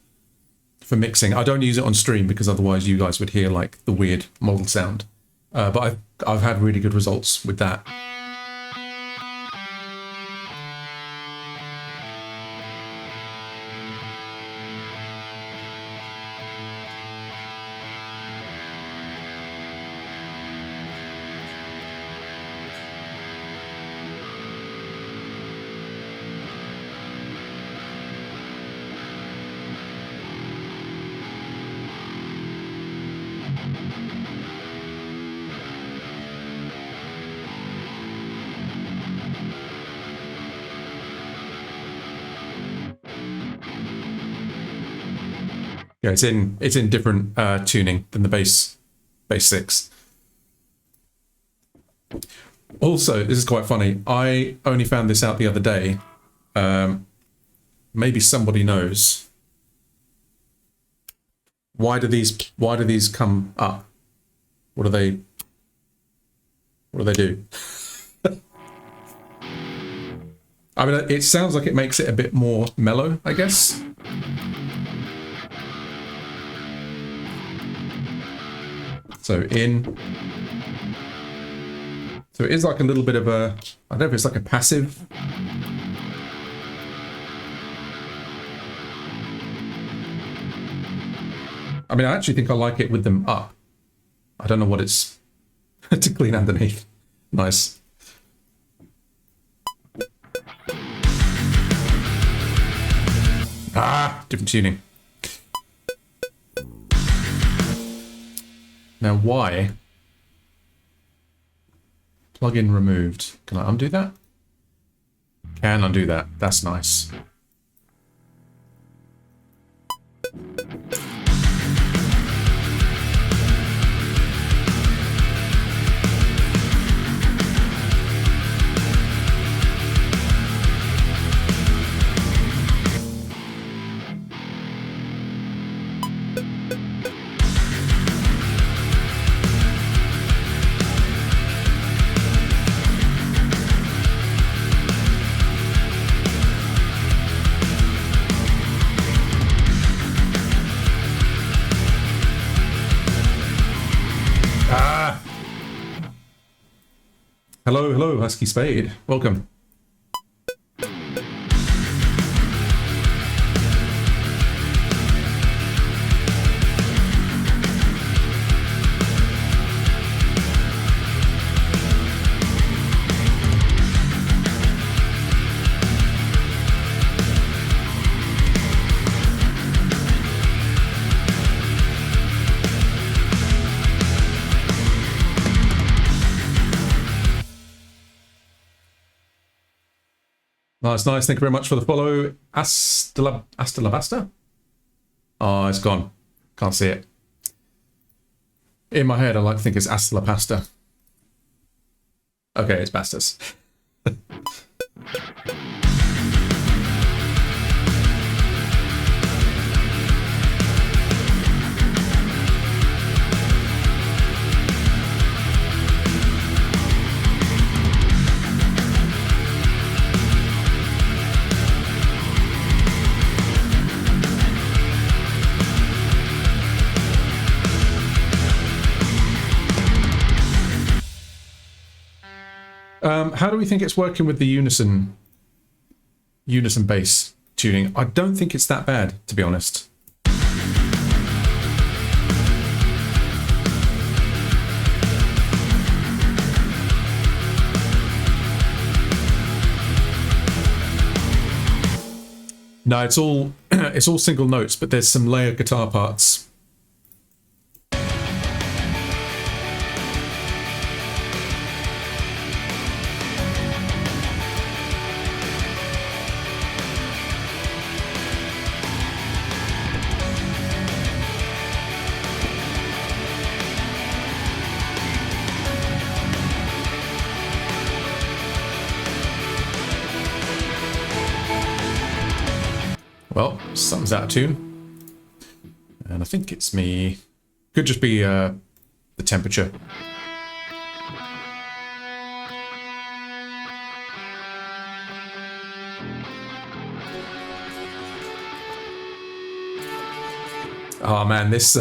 for mixing. I don't use it on stream because otherwise you guys would hear like the weird model sound. But I've had really good results with that. Yeah, it's in different tuning than the bass 6. Also, this is quite funny. I only found this out the other day. Maybe somebody knows. Why do these come up? What do they do? I mean, it sounds like it makes it a bit more mellow, I guess. So in. So it is like a little bit of a, I don't know if it's like a passive. I mean, I actually think I like it with them up. I don't know what it's to clean underneath. Nice. Ah, different tuning. Now, why? Plugin removed. Can I undo that? Can undo that. That's nice. Hello, hello, Husky Spade. Welcome. Nice, nice. Thank you very much for the follow. Hasta la Basta? Oh, it's gone. Can't see it. In my head, I like to think it's Hasta la Pasta. Okay, it's Bastas. How do we think it's working with the unison bass tuning? I don't think it's that bad, to be honest. No, it's all it's all single notes, but there's some layer guitar parts. Well, something's out of tune. And I think it's me. Could just be the temperature. Oh man, this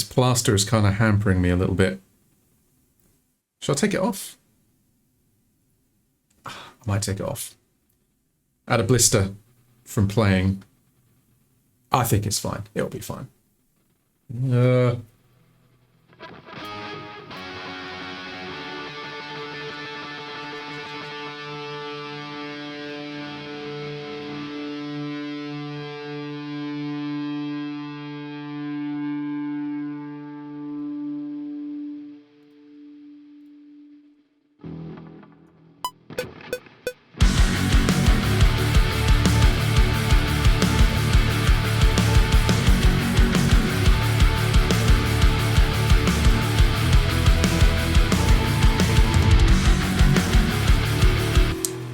plaster is kind of hampering me a little bit. Shall I take it off? I might take it off. Add a blister from playing. I think it's fine. It'll be fine.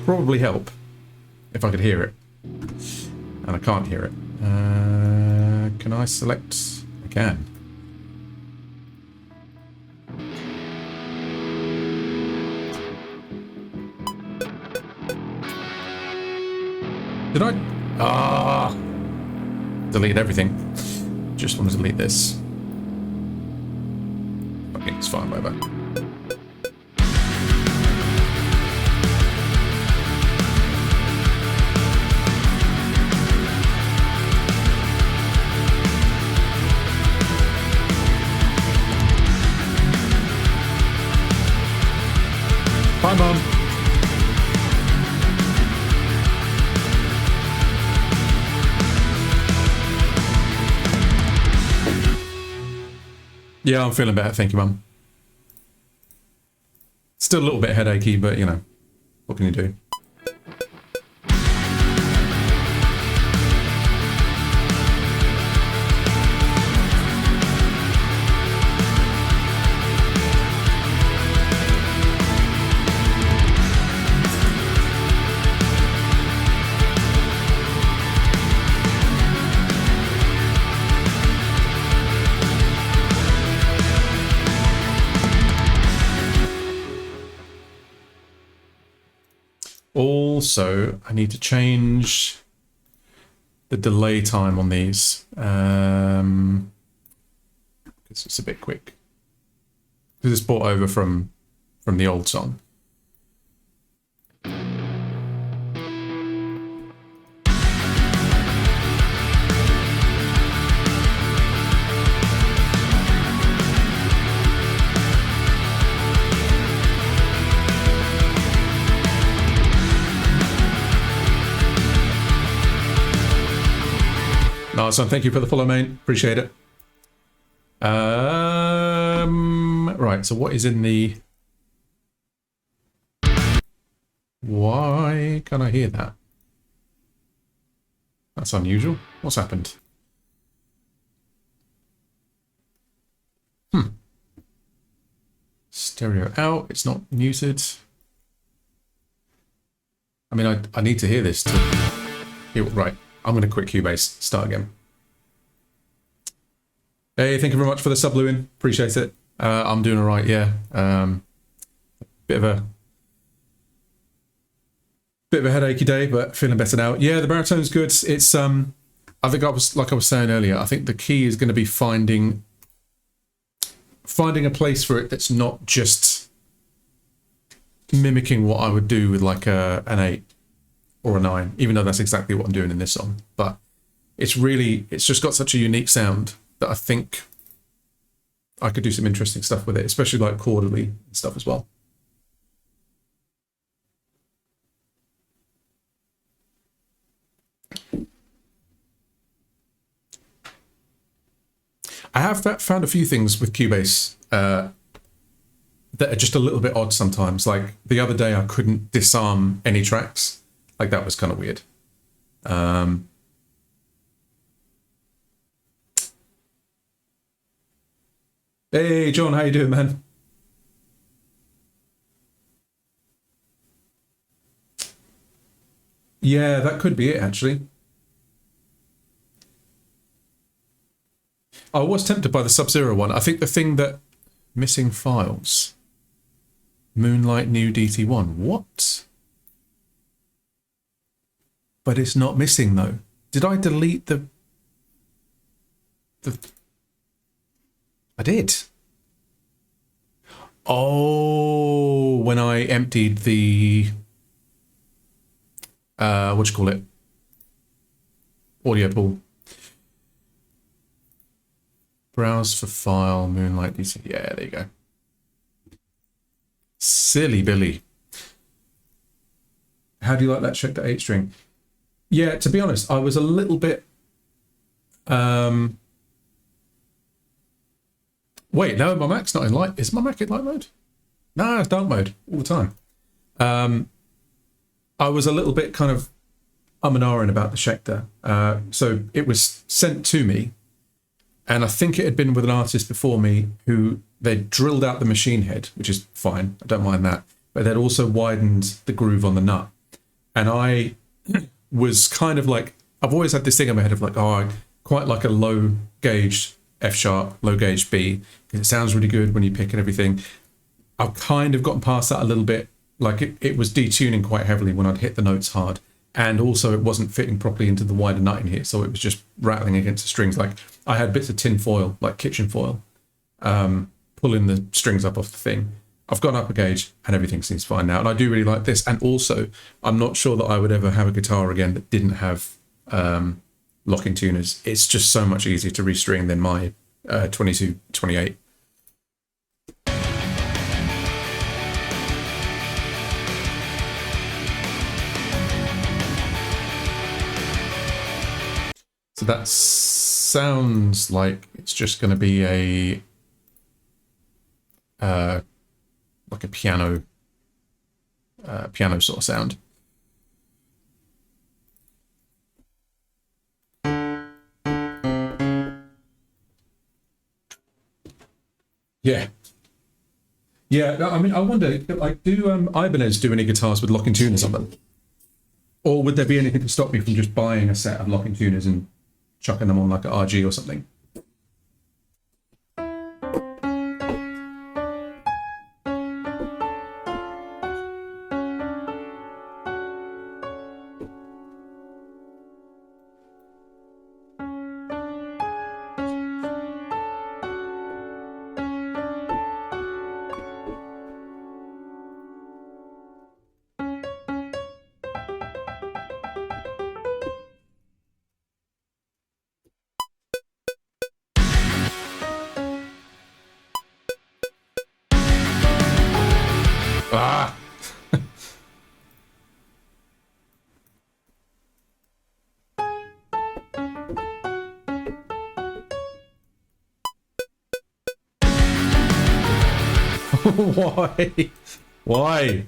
Probably help if I could hear it, and I can't hear it. Can I select? I can. Did I? Delete everything. Just want to delete this. Okay, it's fine, whatever. Hi, Mum. Yeah, I'm feeling better, thank you, Mum. Still a little bit headachy, but you know, what can you do? Also, I need to change the delay time on these. Because it's a bit quick. Because it's brought over from the old song. Nice one. Thank you for the follow, mate. Appreciate it. Right, so what is in the... Why can't I hear that? That's unusual. What's happened? Stereo out. It's not muted. I mean, I need to hear this to... Right. I'm going to quit Cubase. Start again. Hey, thank you very much for the sub, Lewin. Appreciate it. I'm doing all right, yeah. Bit of a headachy day, but feeling better now. Yeah, the baritone's good. It's I think I was saying earlier, I think the key is going to be finding a place for it that's not just mimicking what I would do with like an 8 or a 9, even though that's exactly what I'm doing in this song. But it's just got such a unique sound that I think I could do some interesting stuff with it, especially like chordally and stuff as well. I have found a few things with Cubase that are just a little bit odd sometimes. Like the other day, I couldn't disarm any tracks. Like that was kind of weird. Hey, John, how you doing, man? Yeah, that could be it, actually. I was tempted by the Sub-Zero one. I think the thing that... Missing files. Moonlight new DT1. What? But it's not missing, though. Did I delete the... I did. Oh, when I emptied the... what do you call it? Audio pool. Browse for file, Moonlight DC. Yeah, there you go. Silly Billy. How do you like that check the 8-string? Yeah, to be honest, I was a little bit... Wait, no, my Mac's not in light. Is my Mac in light mode? No, it's dark mode all the time. I was a little bit kind of and ahhing about the Schecter. So it was sent to me, and I think it had been with an artist before me who they'd drilled out the machine head, which is fine. I don't mind that. But they'd also widened the groove on the nut. And I was kind of like, I've always had this thing in my head of like, oh, I quite like a low gauge F sharp, low gauge B, because it sounds really good when you pick and everything. I've kind of gotten past that a little bit. Like it was detuning quite heavily when I'd hit the notes hard. And also it wasn't fitting properly into the wider nut in here. So it was just rattling against the strings. Like I had bits of tin foil, like kitchen foil, pulling the strings up off the thing. I've gone up a gauge and everything seems fine now. And I do really like this. And also, I'm not sure that I would ever have a guitar again that didn't have locking tuners. It's just so much easier to restring than my 2228. So that sounds like it's just going to be a like a piano sort of sound. Yeah. Yeah, I mean, I wonder, like, do Ibanez do any guitars with locking tuners on them? Or would there be anything to stop me from just buying a set of locking tuners and chucking them on like an RG or something? Ah! Why? Why?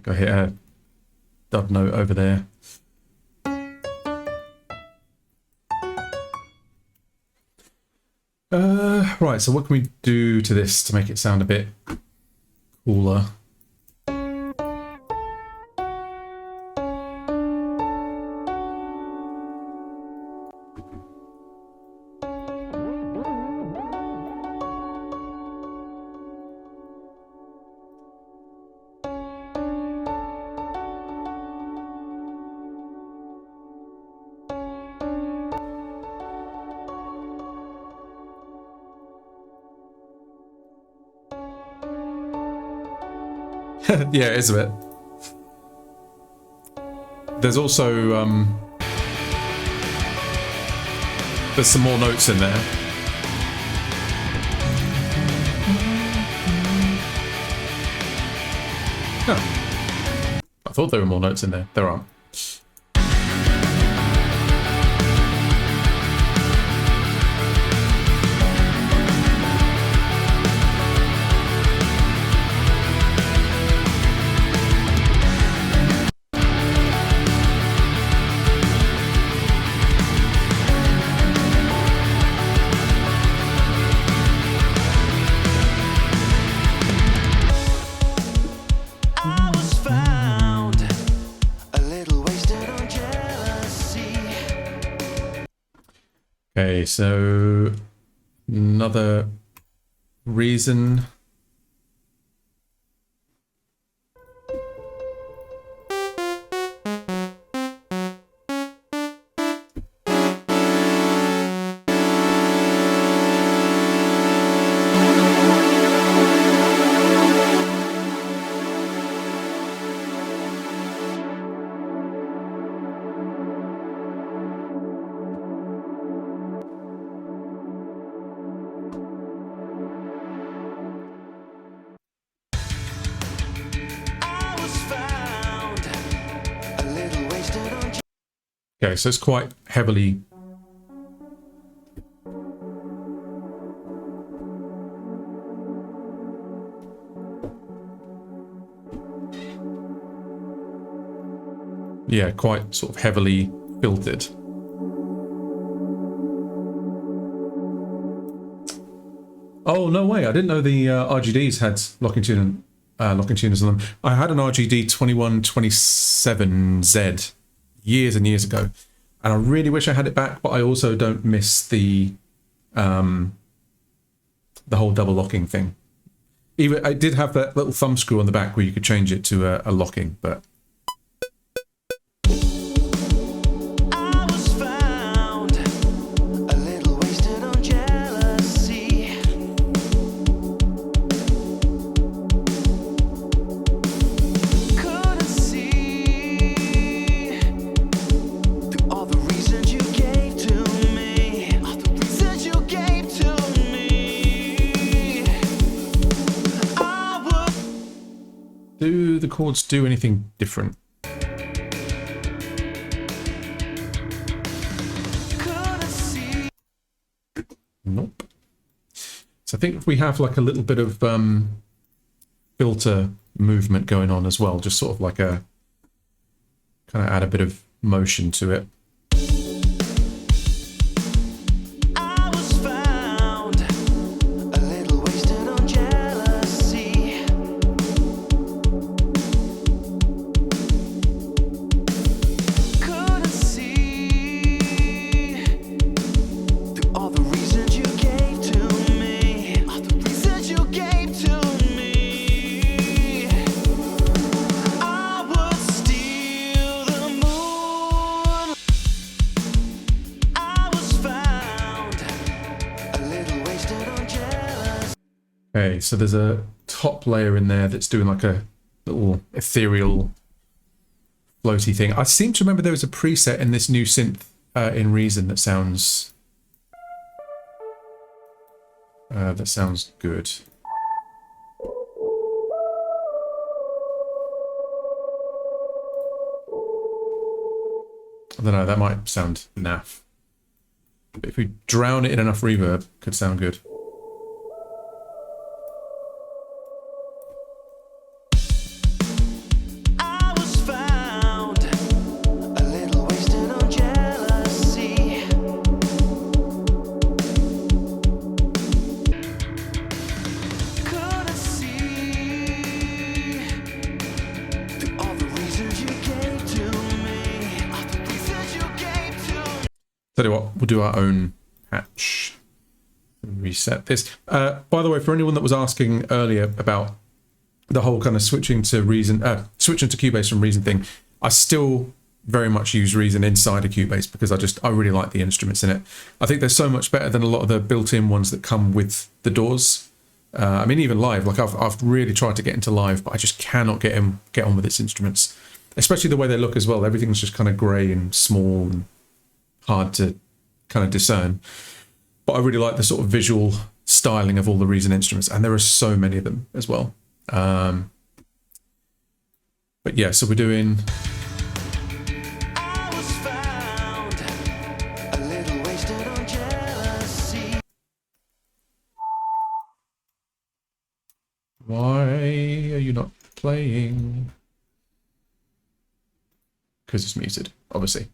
I hit a dub note over there. Right, so what can we do to this to make it sound a bit cooler? Yeah, it is a bit. There's also there's some more notes in there. Oh. I thought there were more notes in there. There aren't. Okay, so another reason. Okay, so it's quite heavily. Yeah, quite sort of heavily filtered. Oh, no way. I didn't know the RGDs had locking tuners on them. I had an RGD 2127Z years and years ago, and I really wish I had it back, but I also don't miss the whole double locking thing. Even I did have that little thumb screw on the back where you could change it to a locking, but Do the chords do anything different? Nope. So I think if we have like a little bit of filter movement going on as well, just sort of like a kind of add a bit of motion to it. I was found a little wasted on jealousy. Couldn't see through all the reasons you gave to me, all the reasons you gave to me. I would steal the moon. I was found a little wasted on jealousy. Okay, so there's a top layer in there that's doing like a little ethereal floaty thing. I seem to remember there was a preset in this new synth in Reason that sounds good. I don't know, that might sound naff. But if we drown it in enough reverb, it could sound good. I was found a little wasted on jealousy. Couldn't see through all the reasons you gave to me, all the reasons you gave to me. Tell you what, we'll do our own patch. Reset this. By the way, for anyone that was asking earlier about the whole kind of switching to Cubase from Reason thing, I still very much use Reason inside of Cubase because I really like the instruments in it. I think they're so much better than a lot of the built-in ones that come with the DAWs. I mean, even live, like I've really tried to get into live, but I just cannot get on with its instruments, especially the way they look as well. Everything's just kind of grey and small and hard to kind of discern. But I really like the sort of visual styling of all the Reason instruments, and there are so many of them as well. But yeah, so we're doing. I was found a little wasted on jealousy. Why are you not playing? Because it's muted, obviously.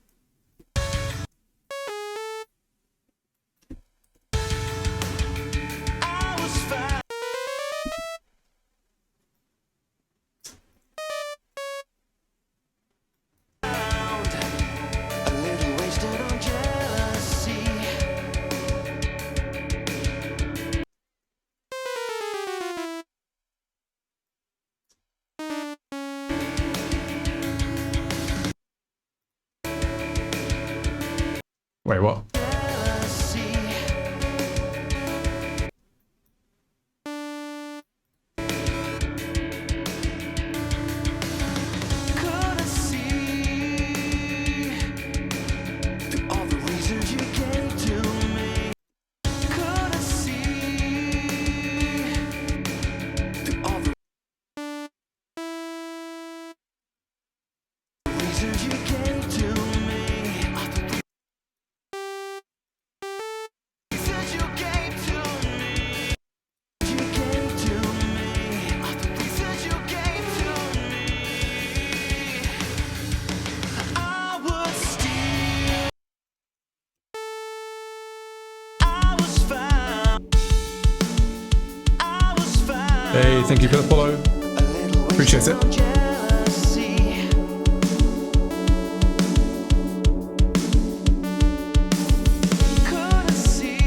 I was found a little wasted on jealousy. Wait, what? Jealousy. Couldn't see through all the reasons you gave to me. Couldn't see through all the reasons you gave to me. All the reasons you gave to me. You gave to me. All the reasons you gave to me. I would steal. I was found. I was found. Hey, thank you for the follow. A little Appreciate wasted it. on jealousy. Couldn't see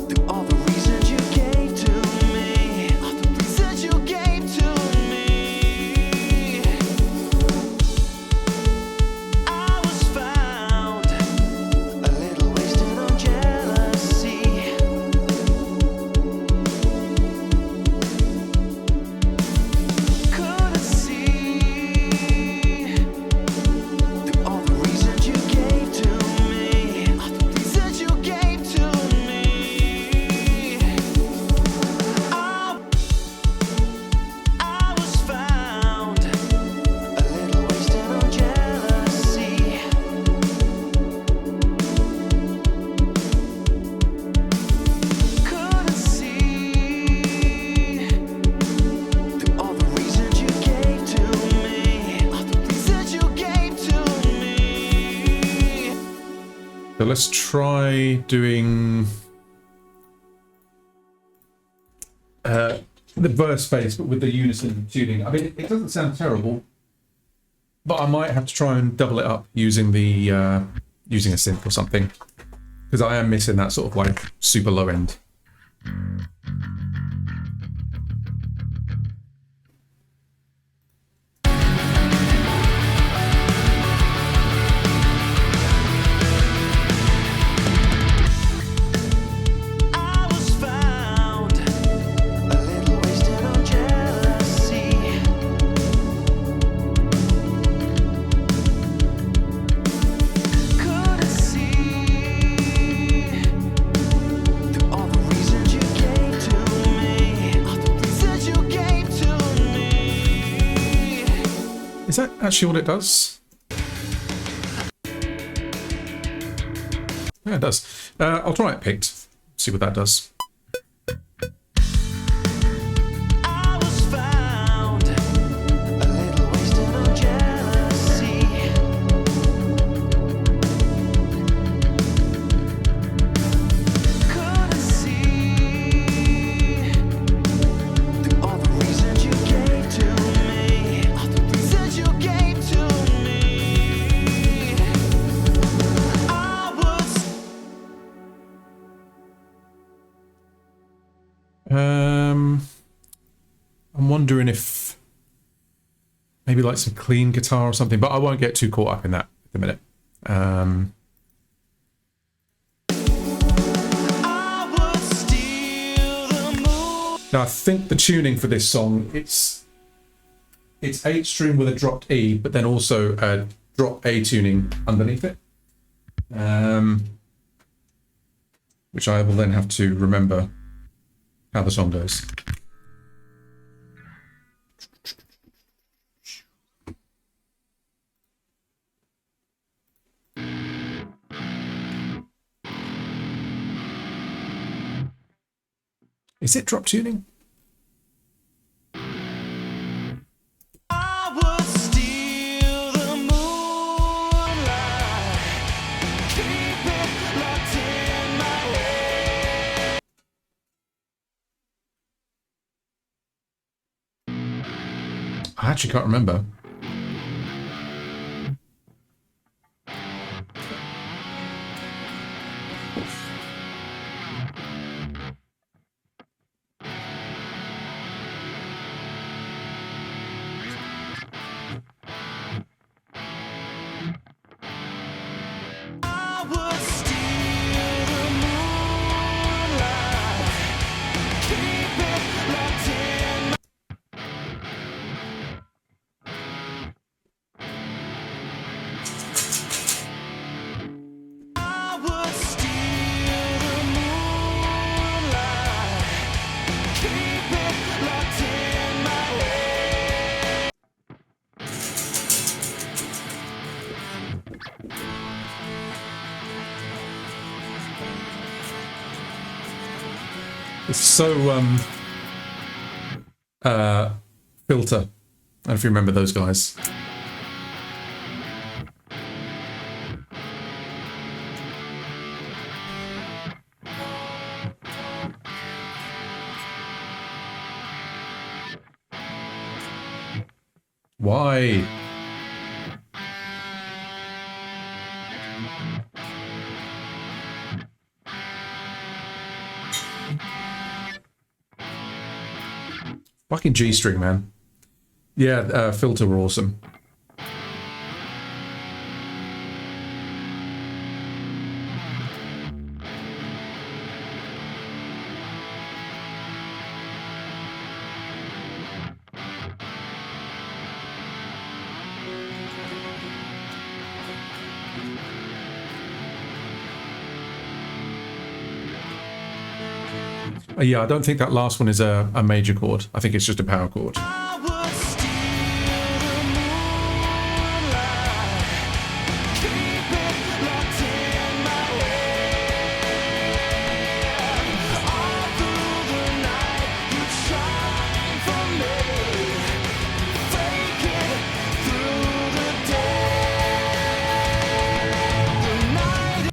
through all the reasons you gave to me, all the reasons you gave to me. I was found a little wasted on jealousy. So let's try doing the verse bass, but with the unison tuning. I mean, it doesn't sound terrible, but I might have to try and double it up using the using a synth or something, because I am missing that sort of like super low end. I was found a little wasted on jealousy. Couldn't see through all the reasons you gave to me. All the reasons you gave to me. Is that actually what it does? Yeah, it does. I'll try it picked. See what that does. I was found a little wasted on jealousy. Couldn't see through all the reasons you gave to me. All the reasons you gave to me. I was I'm wondering if maybe like some clean guitar or something, but I won't get too caught up in that at the minute. I would steal the moon. Now I think the tuning for this song, it's 8 string with a dropped E, but then also a drop A tuning underneath it, which I will then have to remember how the song goes. Is it drop tuning? I would steal the moonlight, keep it locked in my head. I actually can't remember. I would steal the moonlight, keep it locked in my I would steal the moonlight, keep it locked in my head. It's so Filter. I don't know if you remember those guys. Why? Fucking G-string, man. Yeah, Filter were awesome. Yeah, I don't think that last one is a major chord. I think it's just a power chord. I would steal the moonlight, keep it locked in my head. All through the night, you shine for me, fake it through the day. The night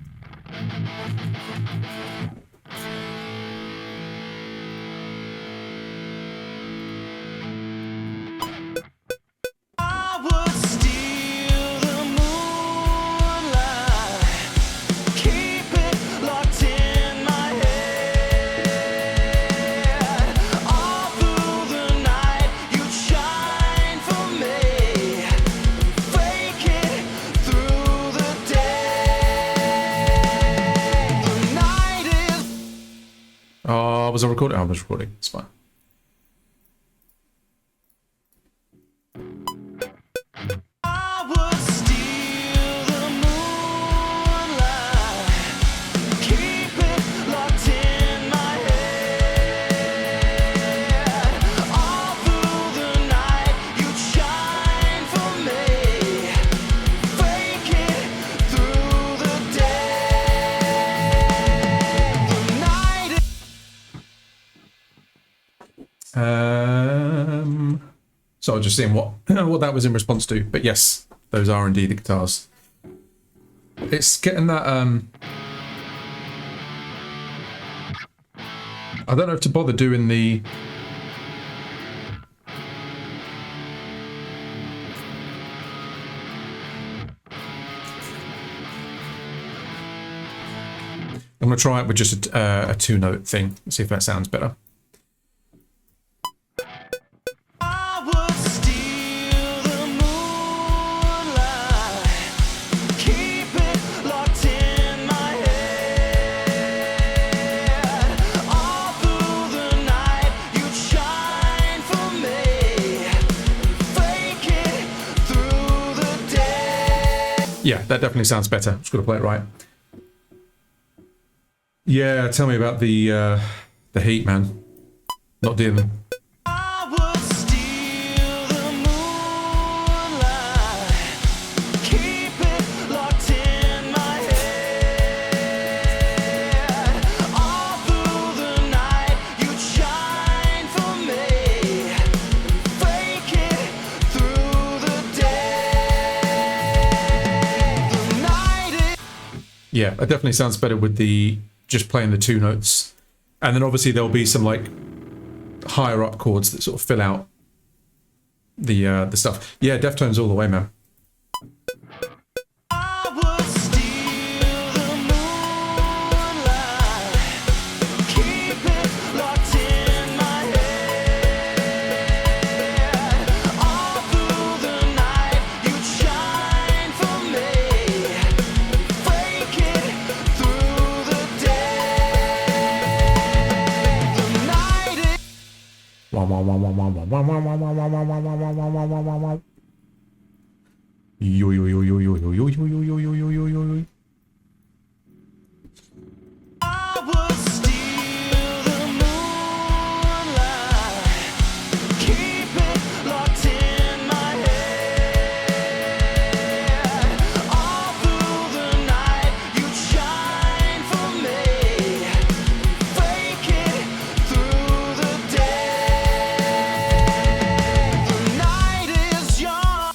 Was I recording? I was recording. It's fine. I would steal the moonlight, keep it locked in my head. All through the night, you'd shine for me, fake it through the day. The night is So I was just seeing what that was in response to. But yes, those are indeed the guitars. It's getting that I don't know if to bother doing the I'm gonna try it with just a 2-note thing. See if that sounds better. I would steal the moonlight, keep it locked in my head. All through the night, you'd shine for me, fake it through the day. Yeah, that definitely sounds better. Just gotta play it right. Yeah, tell me about the heat, man. Not dealing. I would steal the moonlight, keep it locked in my head. All through the night, you'd shine for me, fake it through the day. The night is Yeah, that definitely sounds better with the just playing the 2 notes, and then obviously there'll be some like higher up chords that sort of fill out the stuff. Yeah, Deftones all the way, man. I would steal the moonlight, keep it locked in my head. All through the night, you'd shine for me, fake it through the day. The night is Yo yo yo yo yo yo yo yo yo yo yo yo yo yo yo. I would steal the moonlight, keep it locked in my head. All through the night, you'd shine for me, fake it through the day. The night is young.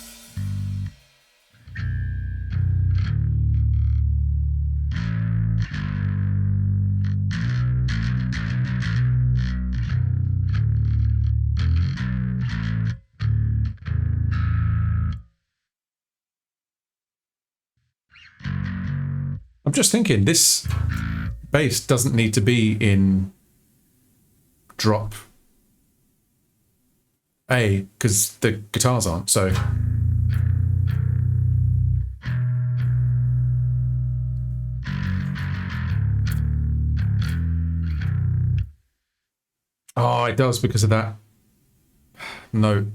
I'm just thinking this bass doesn't need to be in drop A because the guitars aren't. So oh, it does because of that. No,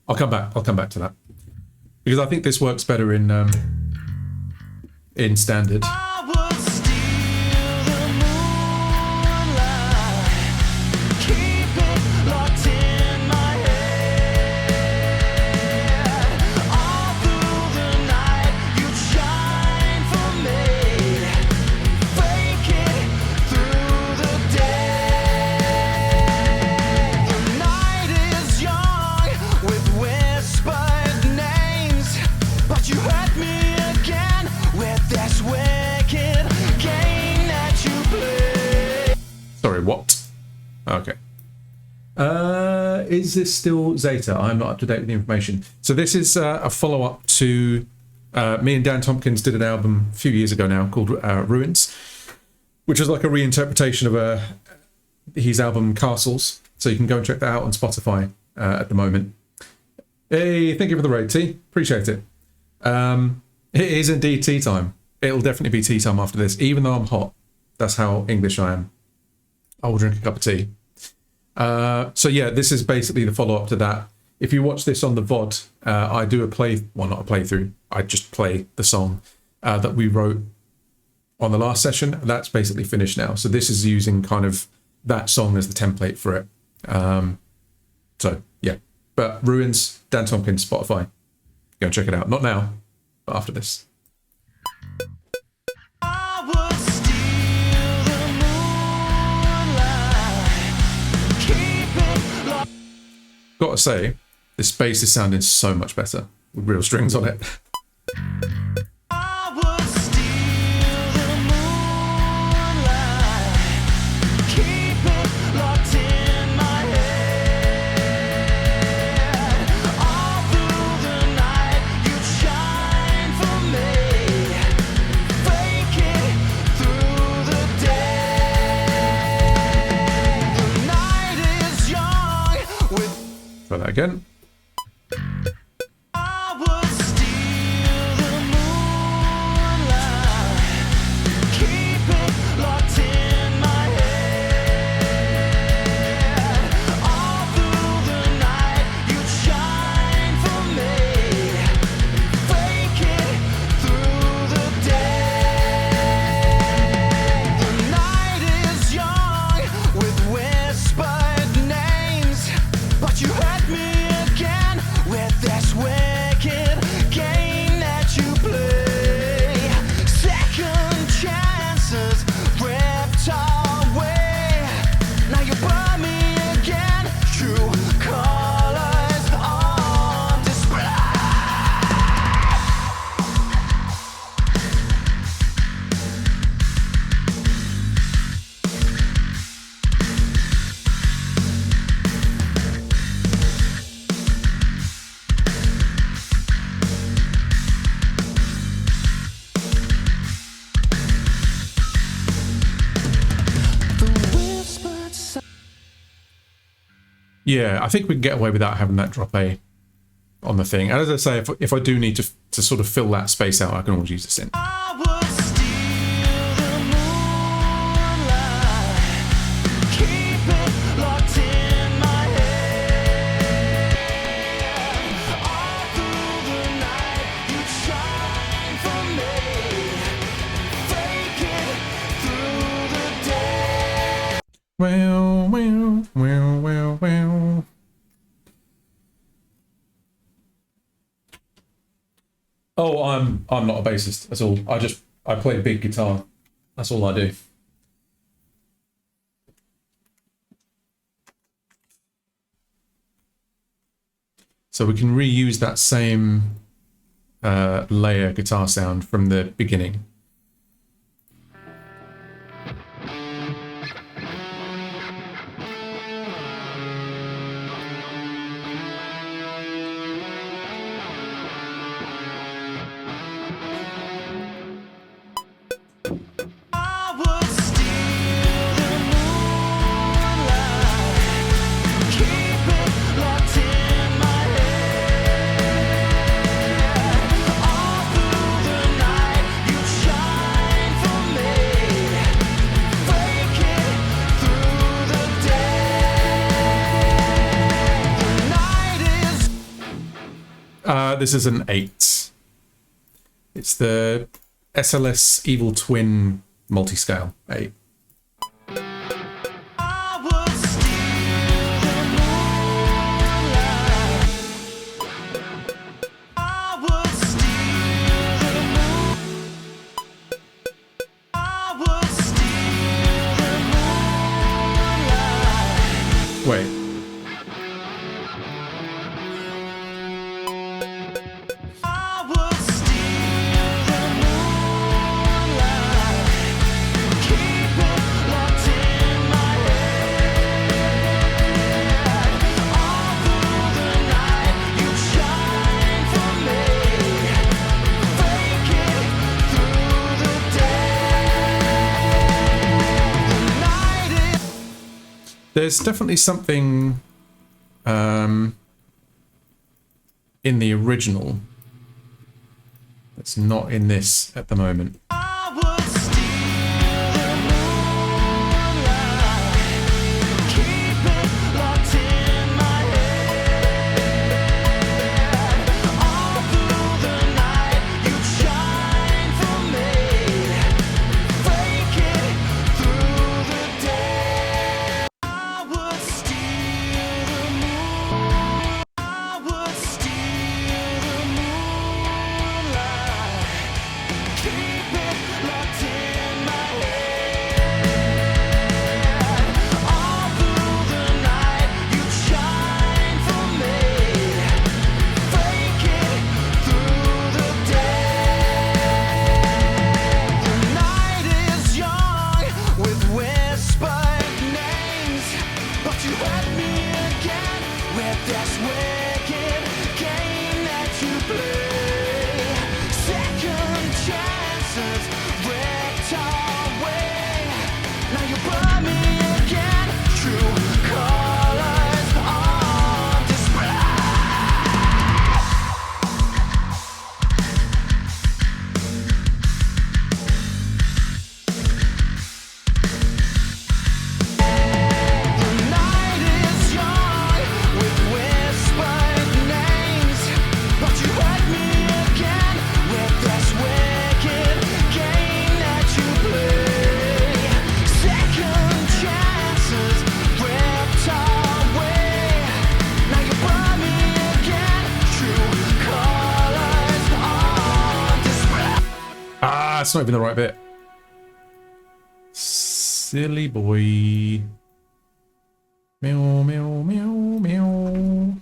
I'll come back. I'll come back to that because I think this works better in standard. I would steal the moonlight, keep it locked in my head. All through the night, you'd shine for me, fake it through the day. The night is young with whispered names, but you hurt me again with this wicked game that you play. Sorry, what? Okay. Is this still Zeta? I'm not up to date with the information. So this is a follow-up to me and Dan Tompkins did an album a few years ago now called Ruins, which is like a reinterpretation of his album Castles. So you can go and check that out on Spotify at the moment. Hey, thank you for the raid, T. Appreciate it. It is indeed tea time. It'll definitely be tea time after this, even though I'm hot. That's how English I am. I will drink a cup of tea. So yeah, this is basically the follow-up to that. If you watch this on the VOD, I do not a playthrough. I just play the song that we wrote on the last session. That's basically finished now. So this is using kind of that song as the template for it. So yeah, but Ruins, Dan Tompkins, Spotify. Go and check it out. Not now, but after this. I would steal the moonlight, keep it locked. Gotta say, this bass is sounding so much better with real strings on it. I would steal the moonlight, keep it locked in my head. All through the night, you'd shine for me. Fake it through the day. The night is young with Try that again. I would steal the moonlight, keep it locked in my head. All through the night, you'd shine for me. Fake it through the day. The night is young with whispered names, but you hurt me again with this wicked game that you play. Second chances ripped away. Now you burn me again. True colors on display. The whispered sound. Yeah, I think we can get away without having that drop A on the thing. And as I say, if I do need to sort of fill that space out, I can always use the synth. I would steal the moonlight, keep it locked in my head. All through the night, you'd shine for me. Fake it through the day. Well, well, well, well, well. Oh, I'm not a bassist at all. I play big guitar. That's all I do. So we can reuse that same layer guitar sound from the beginning. I would steal the moonlight, keep it locked in my head. All through the night, you'd shine for me. Fake it through the day. The night is. This is an 8. It's the SLS Evil Twin multi-scale 8. I would steal the moonlight. I would steal the moon. I would steal the moonlight. Wait. I would steal the moonlight, keep it locked in my head. All through the night, you'd shine for me. Fake it through the day. The night is. There's definitely something in the original that's not in this at the moment. I would steal the moonlight, that's not even the right bit. Silly boy. Meow, meow, meow, meow.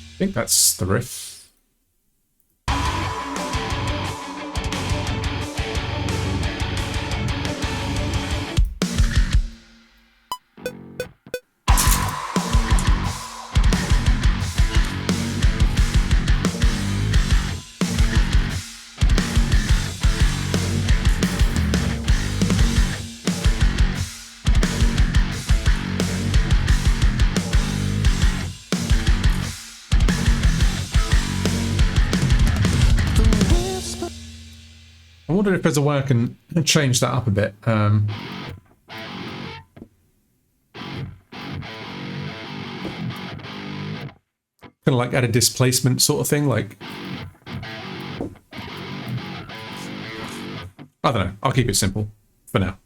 I think that's the riff. I wonder if there's a way I can change that up a bit. Kind of like add a displacement sort of thing, like... I don't know, I'll keep it simple for now.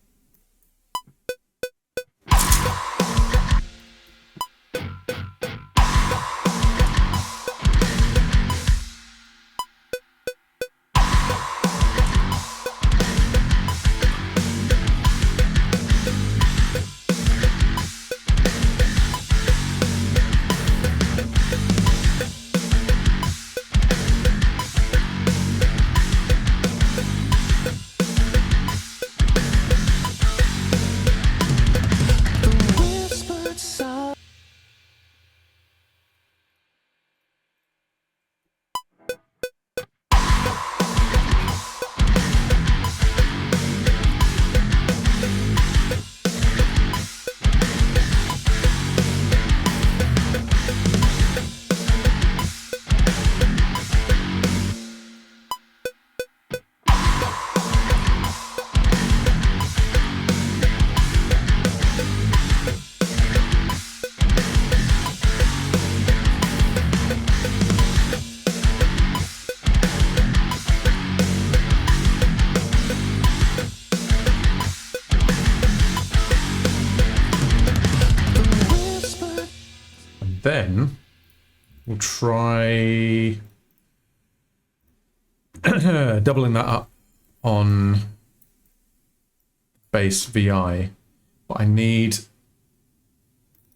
Then we'll try doubling that up on bass VI, but I need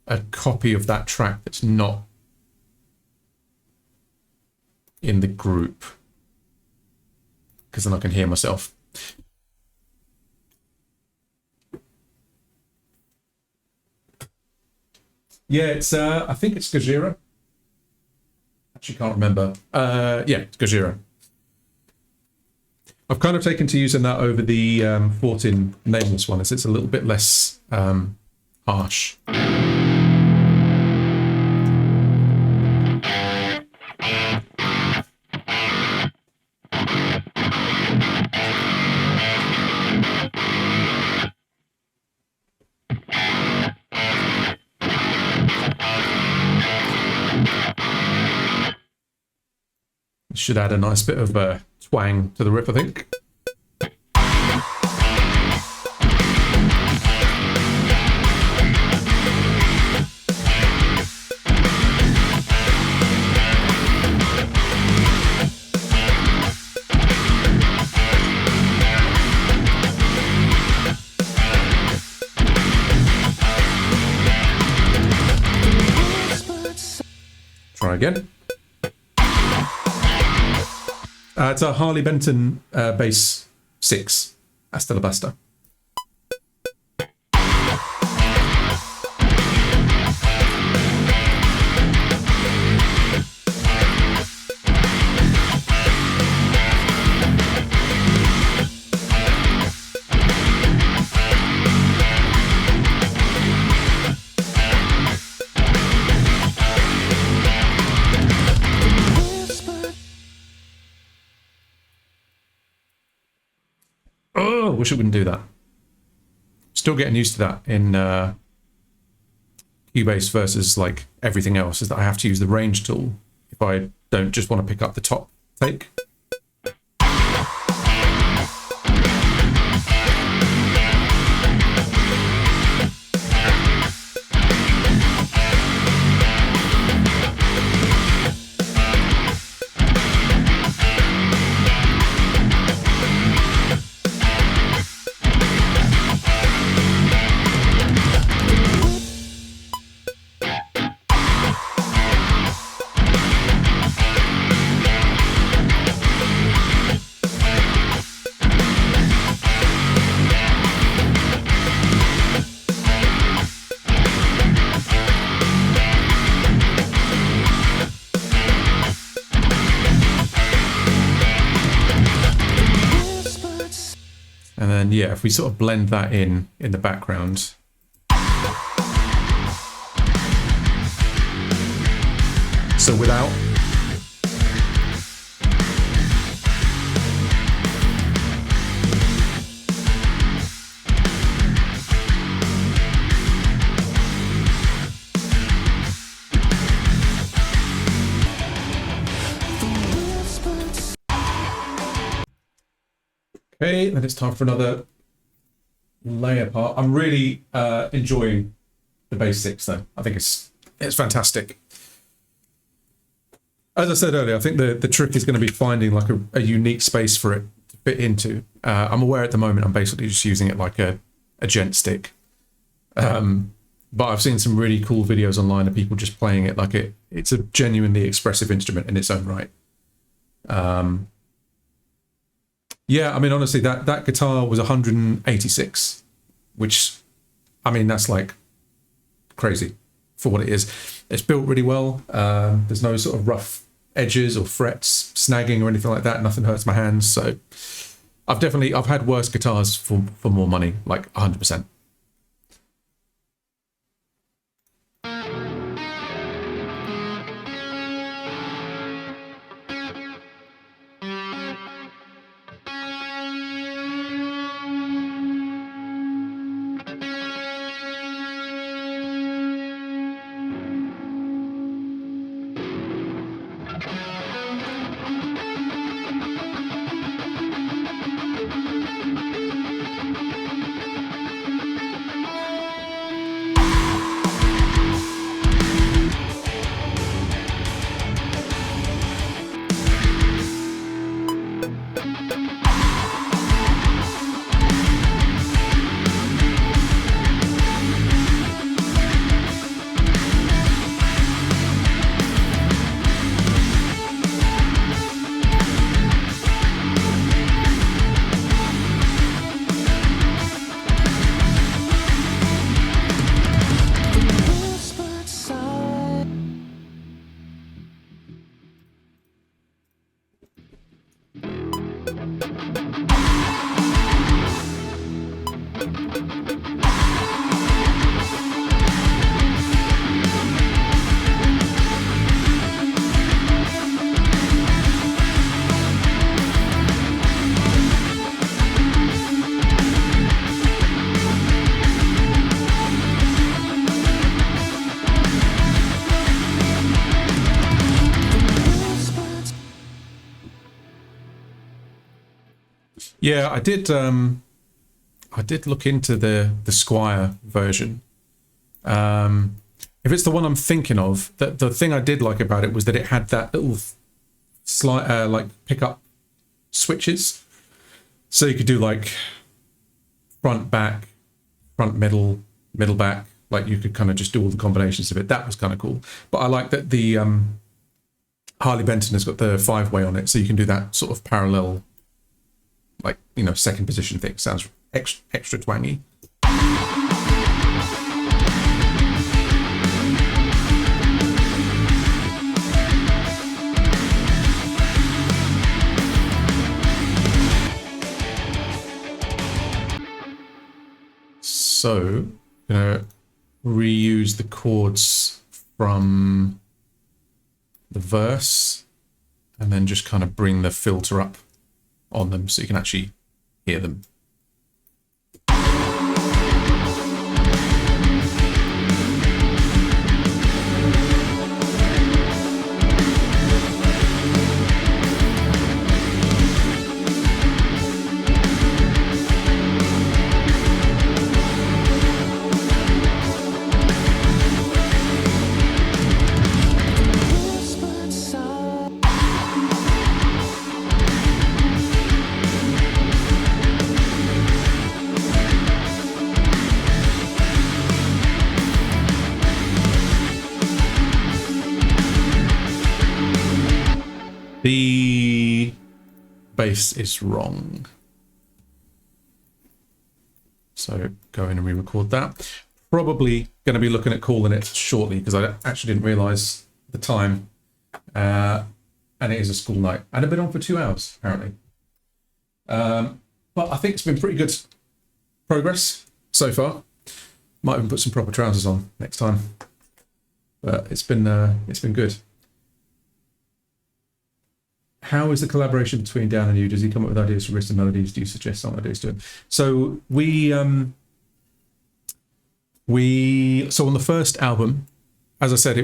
a copy of that track that's not in the group, because then I can hear myself. Yeah, it's I think it's Gojira. Actually can't remember. Yeah, it's Gojira. I've kind of taken to using that over the 14 Nameless one, as it's a little bit less harsh. Should add a nice bit of twang to the riff, I think. Try again. It's a Harley Benton bass 6, Hasta la Basta. wish it wouldn't do that. Still getting used to that in Cubase versus like everything else, is that I have to use the range tool if I don't just want to pick up the top take. And then, yeah, if we sort of blend that in the background. So without. Okay, then it's time for another layer part. I'm really enjoying the bass 6 though. I think it's fantastic. As I said earlier, I think the trick is going to be finding like a unique space for it to fit into. I'm aware at the moment I'm basically just using it like a gent stick. But I've seen some really cool videos online of people just playing it like it's a genuinely expressive instrument in its own right. Yeah, I mean, honestly, that guitar was 186, which, I mean, that's like crazy for what it is. It's built really well. There's no sort of rough edges or frets, snagging or anything like that. Nothing hurts my hands. So I've had worse guitars for more money, like 100%. Yeah, I did look into the Squire version. If it's the one I'm thinking of, the thing I did like about it was that it had that little slight like pickup switches, so you could do like front back, front middle back. Like you could kind of just do all the combinations of it. That was kind of cool. But I like that the Harley Benton has got the 5-way on it, so you can do that sort of parallel, like, you know, second position thing. Sounds extra twangy. So, gonna reuse the chords from the verse and then just kind of bring the filter up on them so you can actually hear them. The bass is wrong. So go in and re-record that. Probably going to be looking at calling it shortly because I actually didn't realise the time. And it is a school night. And I've been on for 2 hours, apparently. But I think it's been pretty good progress so far. Might even put some proper trousers on next time. But it's been good. How is the collaboration between Dan and you? Does he come up with ideas for riffs and melodies? Do you suggest some ideas to him? So so on the first album, as I said,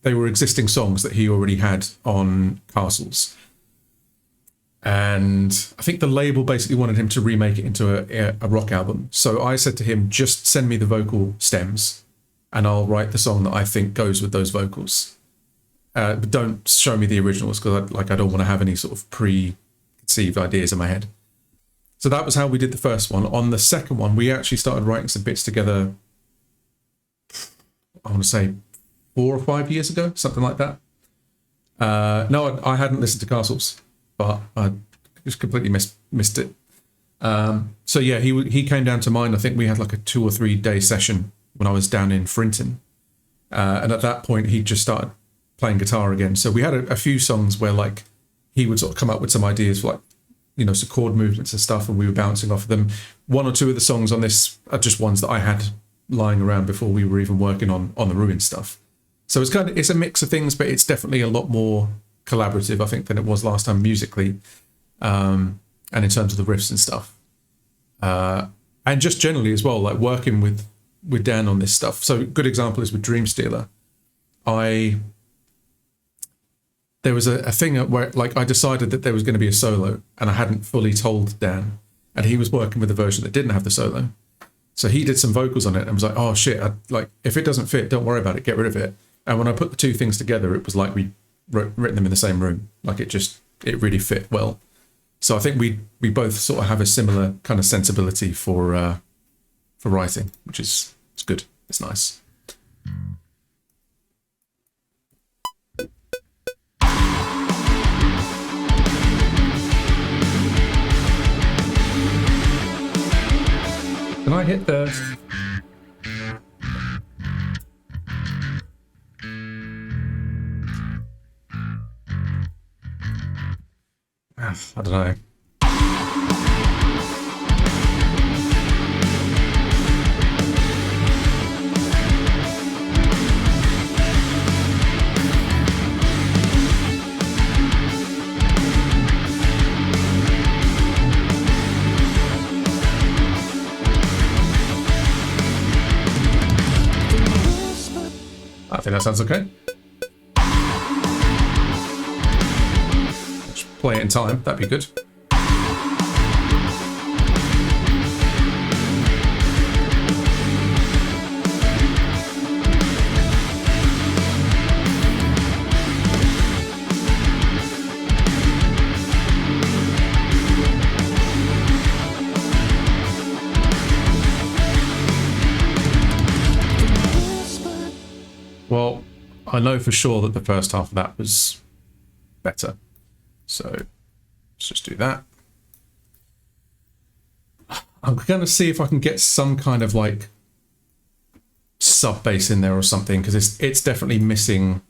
they were existing songs that he already had on Castles. And I think the label basically wanted him to remake it into a rock album. So I said to him, just send me the vocal stems and I'll write the song that I think goes with those vocals. But don't show me the originals because I don't want to have any sort of preconceived ideas in my head. So that was how we did the first one. On the second one, we actually started writing some bits together, I want to say 4 or 5 years ago, something like that. No, I hadn't listened to Castles, but I just completely missed it. So yeah, he came down to mine. I think we had like a 2 or 3 day session when I was down in Frinton. And at that point, he just started playing guitar again. So we had a few songs where like he would sort of come up with some ideas for like, you know, some chord movements and stuff, and we were bouncing off of them. 1 or 2 of the songs on this are just ones that I had lying around before we were even working on the Ruin stuff. So it's a mix of things, but it's definitely a lot more collaborative, I think, than it was last time musically, and in terms of the riffs and stuff, and just generally as well, like working with Dan on this stuff. So a good example is with Dream Stealer. There was a thing where like I decided that there was going to be a solo and I hadn't fully told Dan, and he was working with a version that didn't have the solo. So he did some vocals on it and was like, oh shit, if it doesn't fit, don't worry about it, get rid of it. And when I put the 2 things together, it was like we written them in the same room. Like it really fit well. So I think we both sort of have a similar kind of sensibility for writing, which is good. It's nice. Can I hit the... I don't know. I think that sounds okay. Just play it in time, that'd be good. Well, I know for sure that the first half of that was better. So let's just do that. I'm going to see if I can get some kind of like sub bass in there or something, because it's definitely missing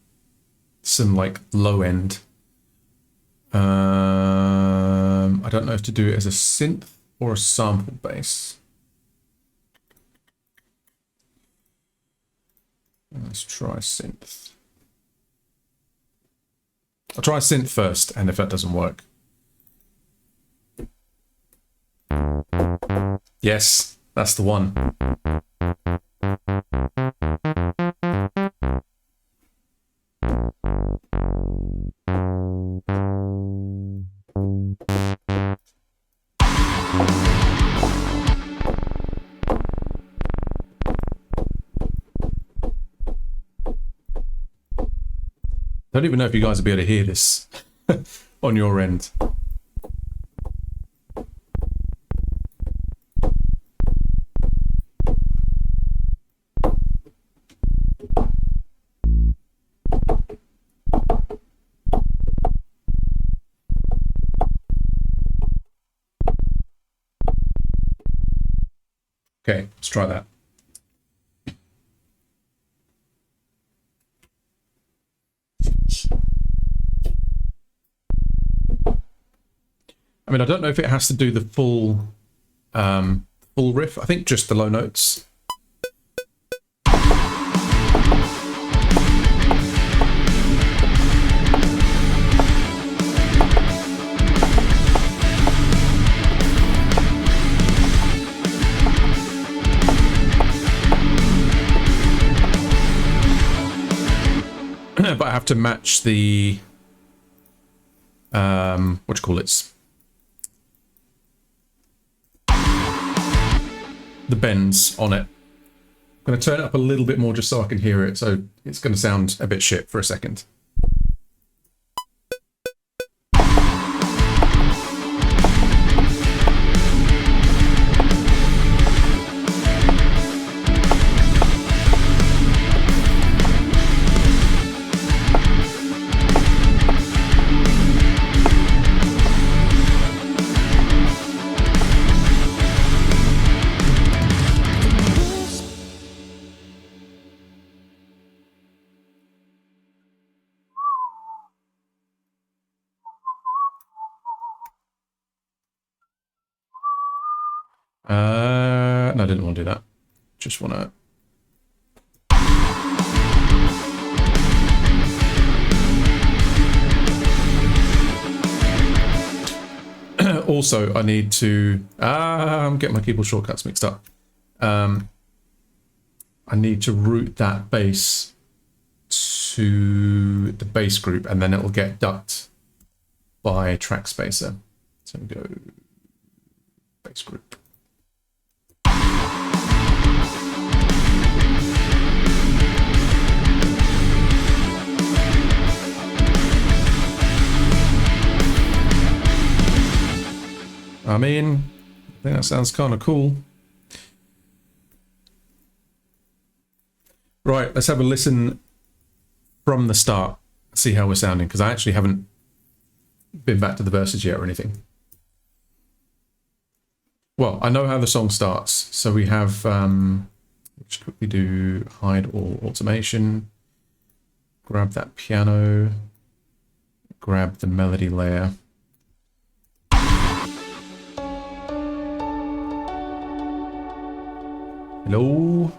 some like low end. I don't know if to do it as a synth or a sample bass. Let's try synth. I'll try synth first, and if that doesn't work... Yes, that's the one. I don't even know if you guys will be able to hear this on your end. Let's try that. I mean, I don't know if it has to do the full riff. I think just the low notes. But I have to match the what do you call it? The bends on it. I'm going to turn it up a little bit more just so I can hear it. So it's going to sound a bit shit for a second. No, I didn't want to do that. Just want to... Also, I need to... I'm getting my keyboard shortcuts mixed up. I need to route that bass to the bass group, and then it'll get ducked by track spacer. So we go bass group. I mean, I think that sounds kind of cool. Right, let's have a listen from the start, see how we're sounding, because I actually haven't been back to the verses yet or anything. Well, I know how the song starts, so we have, let's quickly do hide all automation, grab that piano, grab the melody layer. Hello?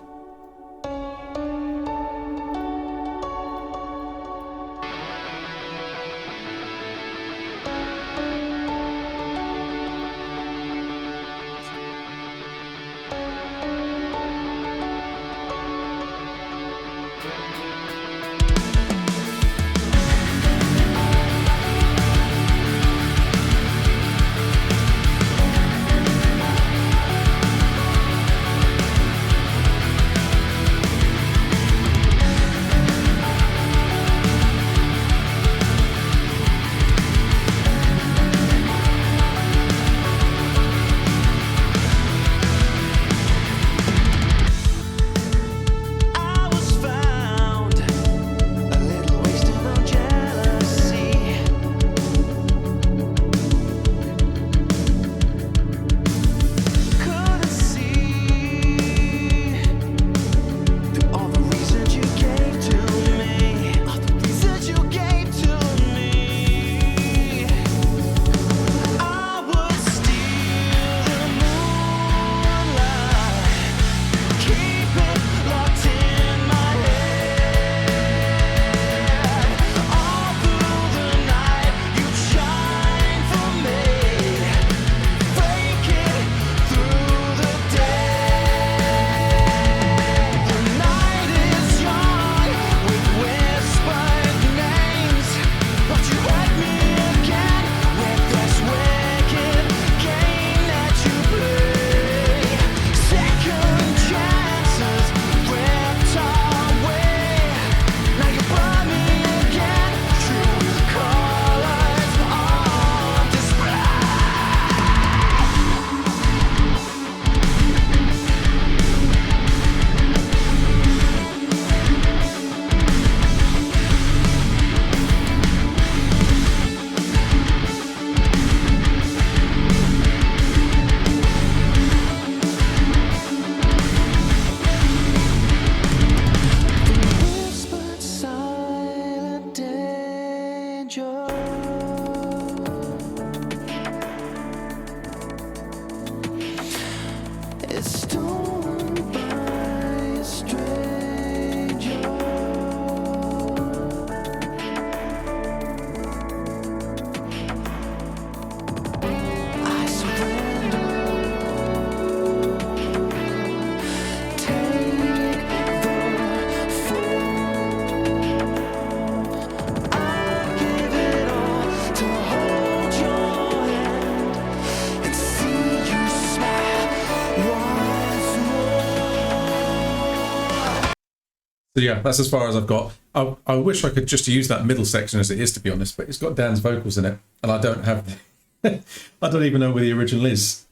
So yeah, that's as far as I've got. I wish I could just use that middle section as it is, to be honest, but it's got Dan's vocals in it, and I don't have. I don't even know where the original is.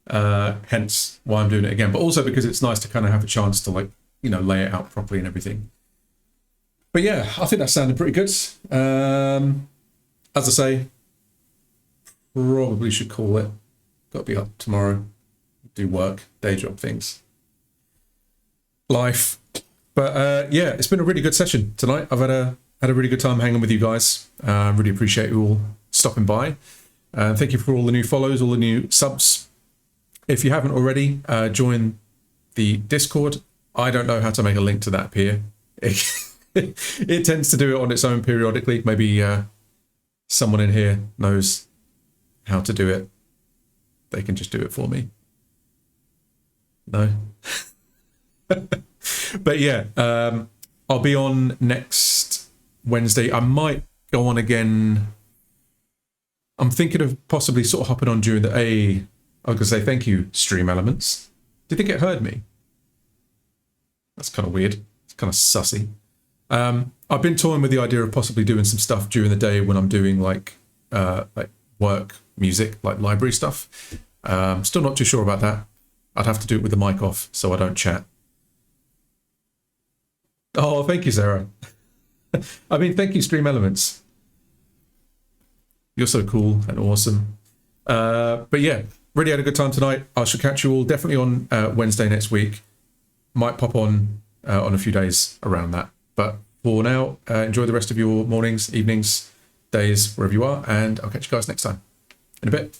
Hence why I'm doing it again, but also because it's nice to kind of have a chance to, like, you know, lay it out properly and everything. But yeah, I think that sounded pretty good. As I say, probably should call it. Got to be up tomorrow, do work, day job things, life. But yeah, it's been a really good session tonight. I've had a really good time hanging with you guys. Really appreciate you all stopping by. Thank you for all the new follows, all the new subs. If you haven't already, join the Discord. I don't know how to make a link to that appear. It tends to do it on its own periodically. Maybe someone in here knows how to do it. They can just do it for me. No? But yeah, I'll be on next Wednesday. I might go on again. I'm thinking of possibly sort of hopping on during the I was going to say thank you, Stream Elements. Do you think it heard me? That's kind of weird. It's kind of sussy. I've been toying with the idea of possibly doing some stuff during the day when I'm doing like work, music, like library stuff. Still not too sure about that. I'd have to do it with the mic off so I don't chat. Oh, thank you, Sarah. I mean, thank you, Stream Elements. You're so cool and awesome. But yeah, really had a good time tonight. I shall catch you all definitely on Wednesday next week. Might pop on a few days around that. But for now, enjoy the rest of your mornings, evenings, days, wherever you are, and I'll catch you guys next time. In a bit.